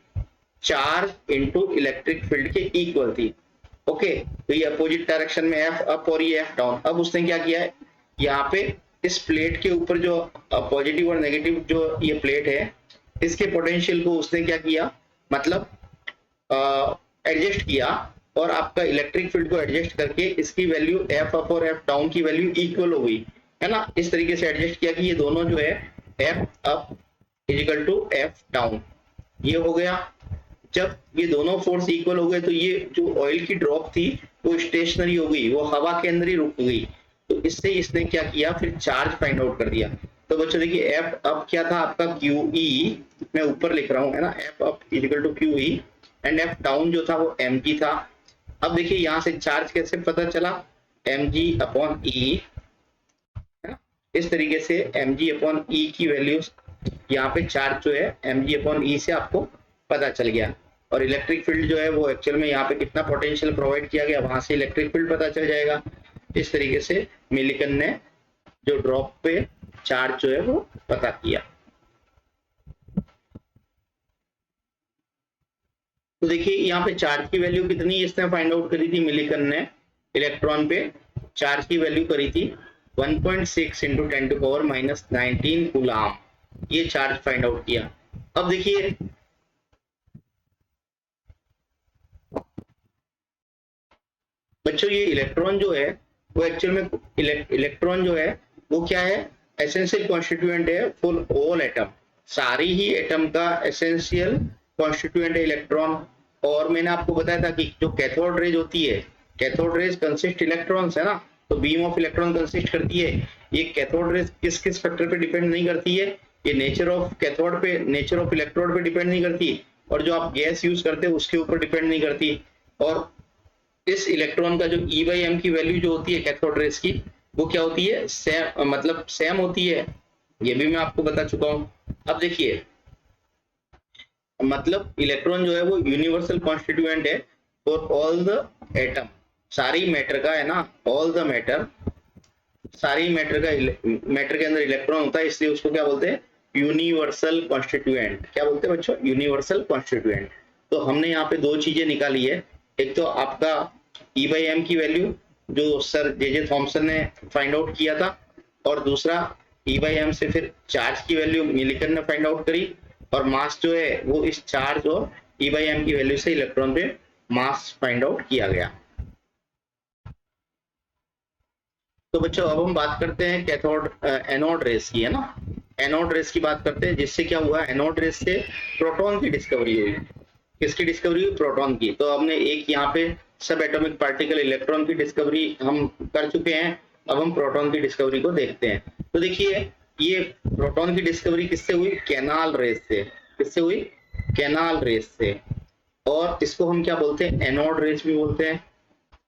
Speaker 1: चार्ज इनटू इलेक्ट्रिक फील्ड के इक्वल थी। ओके, तो ये अपोजिट डायरेक्शन में एफ अप और ये एफ डाउन। अब उसने क्या किया है, यहाँ पे इस प्लेट के ऊपर जो पॉजिटिव और नेगेटिव जो ये प्लेट है, इसके पोटेंशियल को उसने क्या किया, मतलब एडजस्ट किया, और आपका इलेक्ट्रिक फील्ड को एडजस्ट करके इसकी वैल्यू एफ अप और एफ डाउन की वैल्यू इक्वल हो गई, है ना। इस तरीके से एडजस्ट किया कि ये दोनों जो है F up is equal to F down, ये हो गया। जब ये दोनों फोर्स इक्वल हो गए तो ये जो ऑयल की ड्रॉप थी वो स्टेशनरी हो गई, वो हवा के अंदर ही रुक गई। तो इससे इसने क्या किया, फिर चार्ज फाइंड आउट कर दिया। तो बच्चों देखिए एफ अप क्या था आपका, क्यू ई, मैं ऊपर लिख रहा हूँ, है ना, F up is equal to Q E, and F down जो था वो एम जी था। अब देखिए यहाँ से चार्ज कैसे पता चला, mg अपॉन ई, इस तरीके से mg अपॉन ई की वैल्यू, यहाँ पे चार्ज जो है mg अपॉन ई से आपको पता चल गया। और इलेक्ट्रिक फील्ड जो है वो एक्चुअल में यहाँ पे कितना पोटेंशियल प्रोवाइड किया गया, वहां से इलेक्ट्रिक फील्ड पता चल जाएगा। इस तरीके से मिलिकन ने जो ड्रॉप पे चार्ज जो है वो पता किया। तो देखिए यहाँ पे चार्ज की वैल्यू कितनी इसने फाइंड आउट करी थी, मिलिकन ने इलेक्ट्रॉन पे चार्ज की वैल्यू करी थी 1.6 इंटू 10⁻⁻19 कूलाम, ये चार्ज फाइंड आउट किया। अब देखिए बच्चों ये इलेक्ट्रॉन जो है वो एक्चुअल में इलेक्ट्रॉन जो है वो क्या है, एसेंशियल कॉन्स्टिट्यूएंट है फॉर ऑल एटम, सारी ही एटम का एसेंशियल कॉन्स्टिट्यूएंट है इलेक्ट्रॉन। और मैंने आपको बताया था कि जो कैथोड रेज होती है, कैथोड रेज कंसिस्ट इलेक्ट्रॉन्स, है ना, तो बीम ऑफ इलेक्ट्रॉन कंसिस्ट करती है। ये कैथोड रेज किस किस फैक्टर पे डिपेंड नहीं करती है, ये नेचर ऑफ कैथोड पे, नेचर ऑफ इलेक्ट्रोड पे डिपेंड नहीं करती, और जो आप गैस यूज करते हैं उसके ऊपर डिपेंड नहीं करती। और इस इलेक्ट्रॉन का जो ई बाई एम की वैल्यू जो होती है कैथोड रेज की, वो क्या होती है, सेम, मतलब सेम होती है, ये भी मैं आपको बता चुका हूँ। अब देखिए मतलब इलेक्ट्रॉन जो है वो यूनिवर्सल कॉन्स्टिट्यूएंट है फॉर ऑल द एटम, सारी मैटर का, है ना, ऑल द मैटर, सारी मैटर का, मैटर के अंदर इलेक्ट्रॉन होता है, इसलिए उसको क्या बोलते हैं, यूनिवर्सल कॉन्स्टिट्यूएंट। क्या बोलते हैं बच्चों, यूनिवर्सल कॉन्स्टिट्यूएंट। तो हमने यहाँ पे दो चीजें निकाली है, एक तो आपका ई बाई एम की वैल्यू जो सर जे थॉमसन ने फाइंड आउट किया था, और दूसरा ई बाई एम से फिर चार्ज की वैल्यू मिलिकन ने फाइंड आउट करी, और मास जो है वो इस चार्ज और ई बाई एम की वैल्यू से इलेक्ट्रॉन पे मास फाइंड आउट किया गया। तो बच्चों अब हम बात करते हैं कैथोड एनोड रेस की, है ना, एनोड रेस की बात करते हैं, जिससे क्या हुआ, एनोड रेस से प्रोटॉन की डिस्कवरी हुई। किसकी डिस्कवरी हुई, प्रोटॉन की। तो हमने एक यहाँ पे सब एटॉमिक पार्टिकल इलेक्ट्रॉन की डिस्कवरी हम कर चुके हैं, अब हम प्रोटॉन की डिस्कवरी को देखते हैं। तो देखिए ये प्रोटॉन की डिस्कवरी किससे हुई, कैनाल रेस से। किससे हुई, कैनाल रेस से। और इसको हम क्या बोलते हैं, एनोड रेज भी बोलते हैं,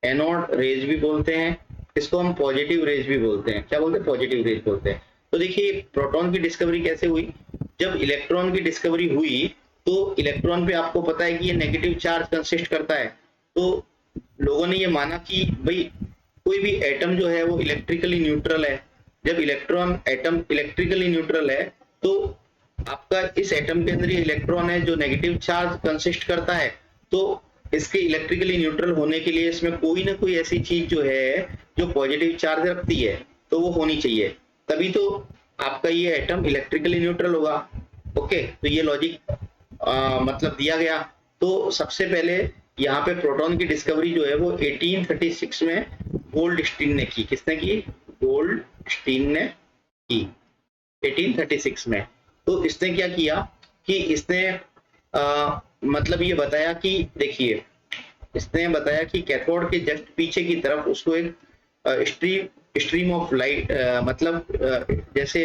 Speaker 1: एनोड रेज भी बोलते हैं, इसको हम पॉजिटिव रेज भी बोलते हैं। क्या बोलते हैं, पॉजिटिव रेज बोलते हैं। तो देखिए प्रोटॉन की डिस्कवरी कैसे हुई, जब इलेक्ट्रॉन की डिस्कवरी हुई तो इलेक्ट्रॉन पे आपको पता है कि ये नेगेटिव चार्ज कंसिस्ट करता है, तो लोगों ने ये माना कि भाई कोई भी एटम जो है वो इलेक्ट्रिकली न्यूट्रल है। जब इलेक्ट्रॉन एटम इलेक्ट्रिकली न्यूट्रल है तो आपका इस एटम के अंदर ये इलेक्ट्रॉन है जो नेगेटिव चार्ज कंसिस्ट करता है, तो इसके इलेक्ट्रिकली न्यूट्रल होने के लिए इसमें कोई ना कोई ऐसी चीज जो है जो पॉजिटिव चार्ज रखती है तो वो होनी चाहिए, तभी तो आपका ये एटम इलेक्ट्रिकली न्यूट्रल होगा। ओके, तो ये लॉजिक मतलब दिया गया। तो सबसे पहले यहाँ पे प्रोटॉन की डिस्कवरी जो है वो 1836 में गोल्डस्टीन ने की। किसने की, गोल्डस्टीन ने की 1836 में। तो इसने क्या किया कि इसने मतलब ये बताया कि देखिए इसने बताया कि कैथोड के जस्ट पीछे की तरफ उसको एक स्ट्रीम ऑफ लाइट मतलब जैसे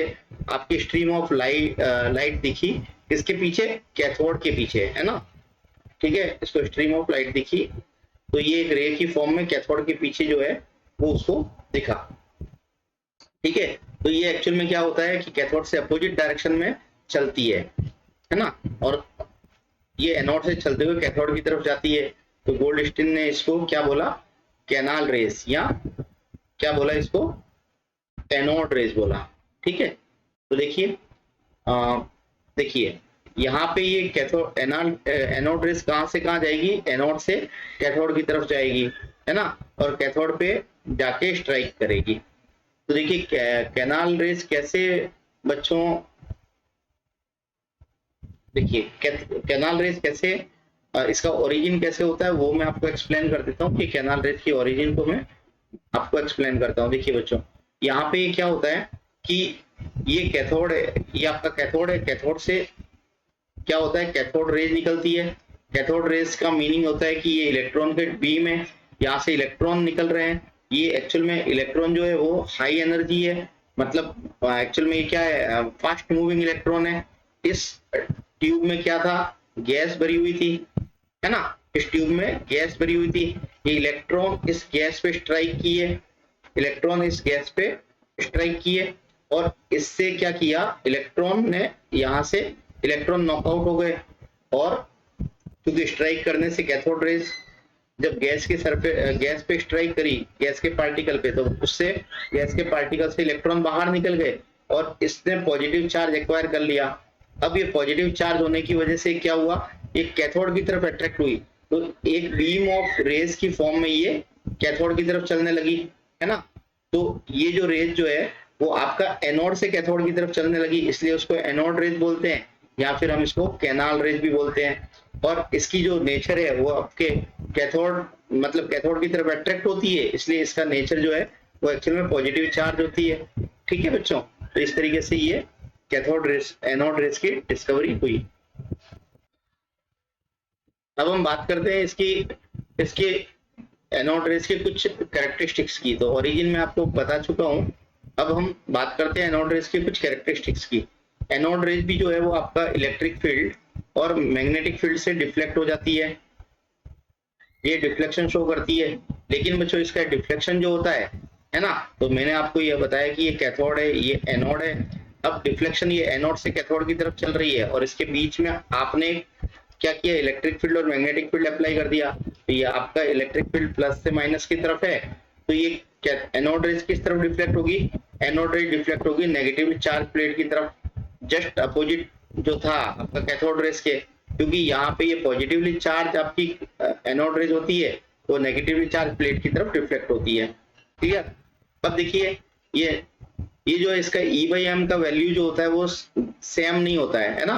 Speaker 1: आपकी स्ट्रीम ऑफ लाइट दिखी, इसके पीछे कैथोड के पीछे है ना, ठीक है, इसको स्ट्रीम ऑफ लाइट दिखी तो ये एक रे की फॉर्म में कैथोड के पीछे जो है वो उसको दिखा। ठीक है, तो ये एक्चुअल में क्या होता है कि कैथोड से अपोजिट डायरेक्शन में चलती है ना, और ये एनोड से चलते हुए कैथोड की तरफ जाती है। तो गोल्डस्टीन ने इसको क्या बोला, कैनाल रेस, या क्या बोला इसको, एनोड रेस बोला। ठीक है, तो देखिए देखिए यहाँ पे ये कैथोड एनोड रेस कहाँ से कहाँ जाएगी, एनोड से कैथोड की तरफ जाएगी, है ना, और कैथोड पे जाके स्ट्राइक करेगी। तो देखिए कैनाल रेस कैसे बच्चों, देखिए कैनाल रेस कैसे इसका ओरिजिन कैसे होता है वो मैं आपको एक्सप्लेन कर देता हूँ कि कैनाल रेस की ओरिजिन को मैं आपको एक्सप्लेन करता हूँ। देखिए बच्चों यहाँ पे क्या होता है कि ये कैथोड है, ये आपका कैथोड है, कैथोड से क्या होता है, कैथोड रेज निकलती है। कैथोड रेज का मीनिंग होता है कि ये इलेक्ट्रॉन के बीम है, यहाँ से इलेक्ट्रॉन निकल रहे हैं। ये एक्चुअल में इलेक्ट्रॉन जो है वो हाई एनर्जी है, मतलब एक्चुअल में ये क्या है, फास्ट मूविंग इलेक्ट्रॉन है। इस ट्यूब में क्या था, गैस भरी हुई थी, है ना, इस ट्यूब में गैस भरी हुई थी। ये इलेक्ट्रॉन इस गैस पे स्ट्राइक किए, इलेक्ट्रॉन इस गैस पे स्ट्राइक किए और इससे क्या किया, इलेक्ट्रॉन ने यहाँ से इलेक्ट्रॉन नॉकआउट हो गए, और क्योंकि स्ट्राइक करने से कैथोड रेज जब गैस के गैस पे स्ट्राइक करी, गैस के पार्टिकल पे, तो उससे गैस के पार्टिकल से इलेक्ट्रॉन बाहर निकल गए और इसने पॉजिटिव चार्ज एक्वायर कर लिया। अब ये पॉजिटिव चार्ज होने की वजह से क्या हुआ, ये कैथोड की तरफ अट्रैक्ट हुई, तो एक बीम ऑफ रेज की फॉर्म में ये कैथोड की तरफ चलने लगी, है ना। तो ये जो रेज जो है वो आपका एनोड से कैथोड की तरफ चलने लगी, इसलिए उसको एनोड रेज बोलते हैं, या फिर हम इसको कैनाल रेज भी बोलते हैं। और इसकी जो नेचर है वो आपके कैथोड मतलब कैथोड की तरफ अट्रैक्ट होती है, इसलिए इसका नेचर जो है वो एक्चुअल में पॉजिटिव चार्ज होती है। ठीक है बच्चों, तो इस तरीके से ये कैथोड रेज एनोड रेज की डिस्कवरी हुई। अब हम बात करते हैं इसके एनोड रेज के कुछ कैरेक्टरिस्टिक्स की। तो ओरिजिन में आपको बता चुका हूं, अब हम बात करते हैं एनोड रेज के कुछ कैरेक्टरिस्टिक्स की। एनोड रेज भी जो है वो आपका इलेक्ट्रिक फील्ड और मैग्नेटिक फील्ड से डिफ्लेक्ट हो जाती है, ये डिफ्लेक्शन शो करती है। लेकिन बच्चों इसका डिफ्लेक्शन जो होता है ना, तो मैंने आपको ये बताया कि ये कैथोड है, ये एनोड है। अब डिफ्लेक्शन ये एनोड से कैथोड की तरफ चल रही है और इसके बीच में आपने क्या किया, इलेक्ट्रिक फील्ड और मैग्नेटिक फील्ड अप्लाई कर दिया। तो ये आपका इलेक्ट्रिक फील्ड प्लस से माइनस की तरफ है, तो ये एनोड रेज किस तरफ डिफ्लेक्ट होगी, एनोड रेज डिफ्लेक्ट होगी नेगेटिवली चार्ज प्लेट की तरफ, जस्ट अपोजिट जो था आपका कैथोड रेज के। क्योंकि यहाँ पे ये पॉजिटिवली चार्ज आपकी एनोड रेज होती है, तो नेगेटिवली चार्ज प्लेट की तरफ डिफ्लेक्ट होती है। क्लियर। अब देखिए ये जो इसका E/m का वैल्यू जो होता है वो सेम नहीं होता है ना।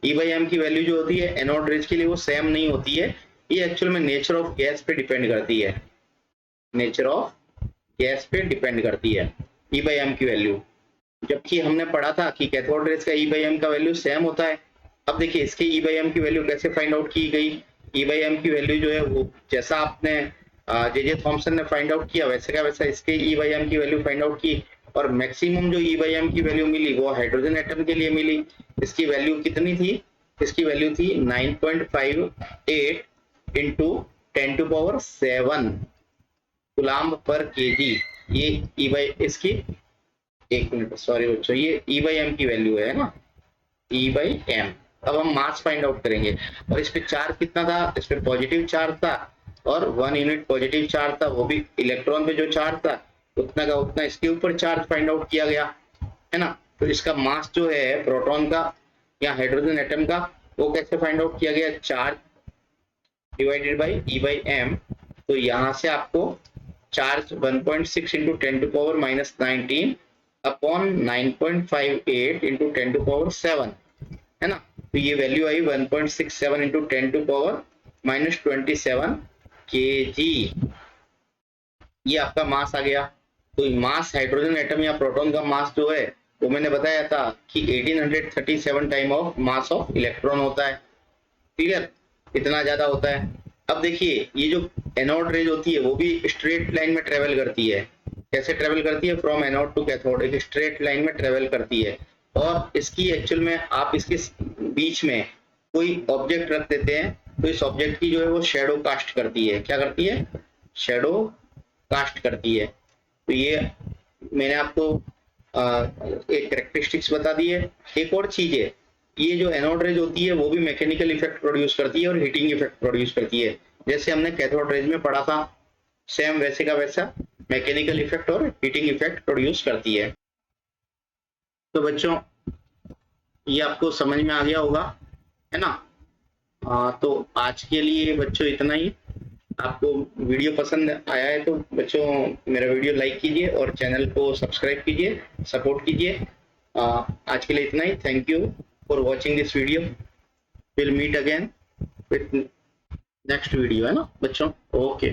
Speaker 1: E/m की वैल्यू जो होती है एनोड रेज के लिए वो सेम नहीं होती है, ये एक्चुअल में नेचर ऑफ गैस पे डिपेंड करती है, नेचर ऑफ गैस पे डिपेंड करती है E/m की वैल्यू। जबकि हमने पढ़ा था कि कैथोड रेज का E/m का वैल्यू सेम होता है। अब देखिए इसके E/m की वैल्यू कैसे फाइंड आउट की गई, E/m की वैल्यू जो है वो जैसा आपने जे थॉमसन ने फाइंड आउट किया वैसे का वैसा इसके E/m की वैल्यू फाइंड आउट की, और मैक्सिमम जो E/m की वैल्यू मिली वो हाइड्रोजन एटम के लिए मिली। इसकी वैल्यू कितनी थी, इसकी वैल्यू थी 9.58 इंटू 10⁻⁷ कूलाम पर केजी। ये ई बाई इसकी, एक मिनट सॉरी बच्चों, ये ई बाई एम की वैल्यू है ना, ई बाई एम। अब हम मास फाइंड आउट करेंगे। और इस पे चार्ज कितना था, इस पे पॉजिटिव चार्ज था और 1 यूनिट पॉजिटिव चार्ज था, वो भी इलेक्ट्रॉन पे जो चार्ज था उतना का उतना इसके ऊपर चार्ज फाइंड आउट किया गया है ना। तो इसका मास जो है प्रोटॉन का या हाइड्रोजन एटम का, वो कैसे फाइंड आउट किया गया, charge divided by E by M. तो यहाँ से आपको चार्ज 1.6 इंटू 10⁻⁻19 अपॉन 9.58 इंटू 10⁻⁷ है ना। तो ये वैल्यू आई 1.67 इंटू 10⁻⁻27 kg। ये आपका मास आ गया। तो मास हाइड्रोजन एटम या प्रोटॉन का मास जो है वो मैंने बताया था कि 1837 time of mass of electron होता है। क्लियर, इतना ज्यादा होता है। अब देखिए ये जो एनोड रेज होती है वो भी स्ट्रेट लाइन में ट्रेवल करती है। कैसे ट्रेवल करती है, फ्रॉम एनोड टू कैथोड, एक स्ट्रेट लाइन में ट्रेवल करती है। और इसकी एक्चुअल में आप इसके बीच में कोई ऑब्जेक्ट रख देते हैं तो इस ऑब्जेक्ट की जो है वो शेडो कास्ट करती है। क्या करती है, शेडो कास्ट करती है। तो ये मैंने आपको एक कैरेक्टरिस्टिक्स बता दी है। एक और चीज है, ये जो एनोड रेज होती है वो भी मैकेनिकल इफेक्ट प्रोड्यूस करती है और हीटिंग इफेक्ट प्रोड्यूस करती है। जैसे हमने कैथोड रेज में पढ़ा था, सेम वैसे का वैसा मैकेनिकल इफेक्ट और हीटिंग इफेक्ट प्रोड्यूस करती है। तो बच्चों ये आपको समझ में आ गया होगा, है ना। तो आज के लिए बच्चों इतना ही। आपको वीडियो पसंद आया है तो बच्चों मेरा वीडियो लाइक कीजिए और चैनल को सब्सक्राइब कीजिए, सपोर्ट कीजिए। आज के लिए इतना ही। Thank you for watching this video. Will meet again with next video, है ना बच्चों। ओके।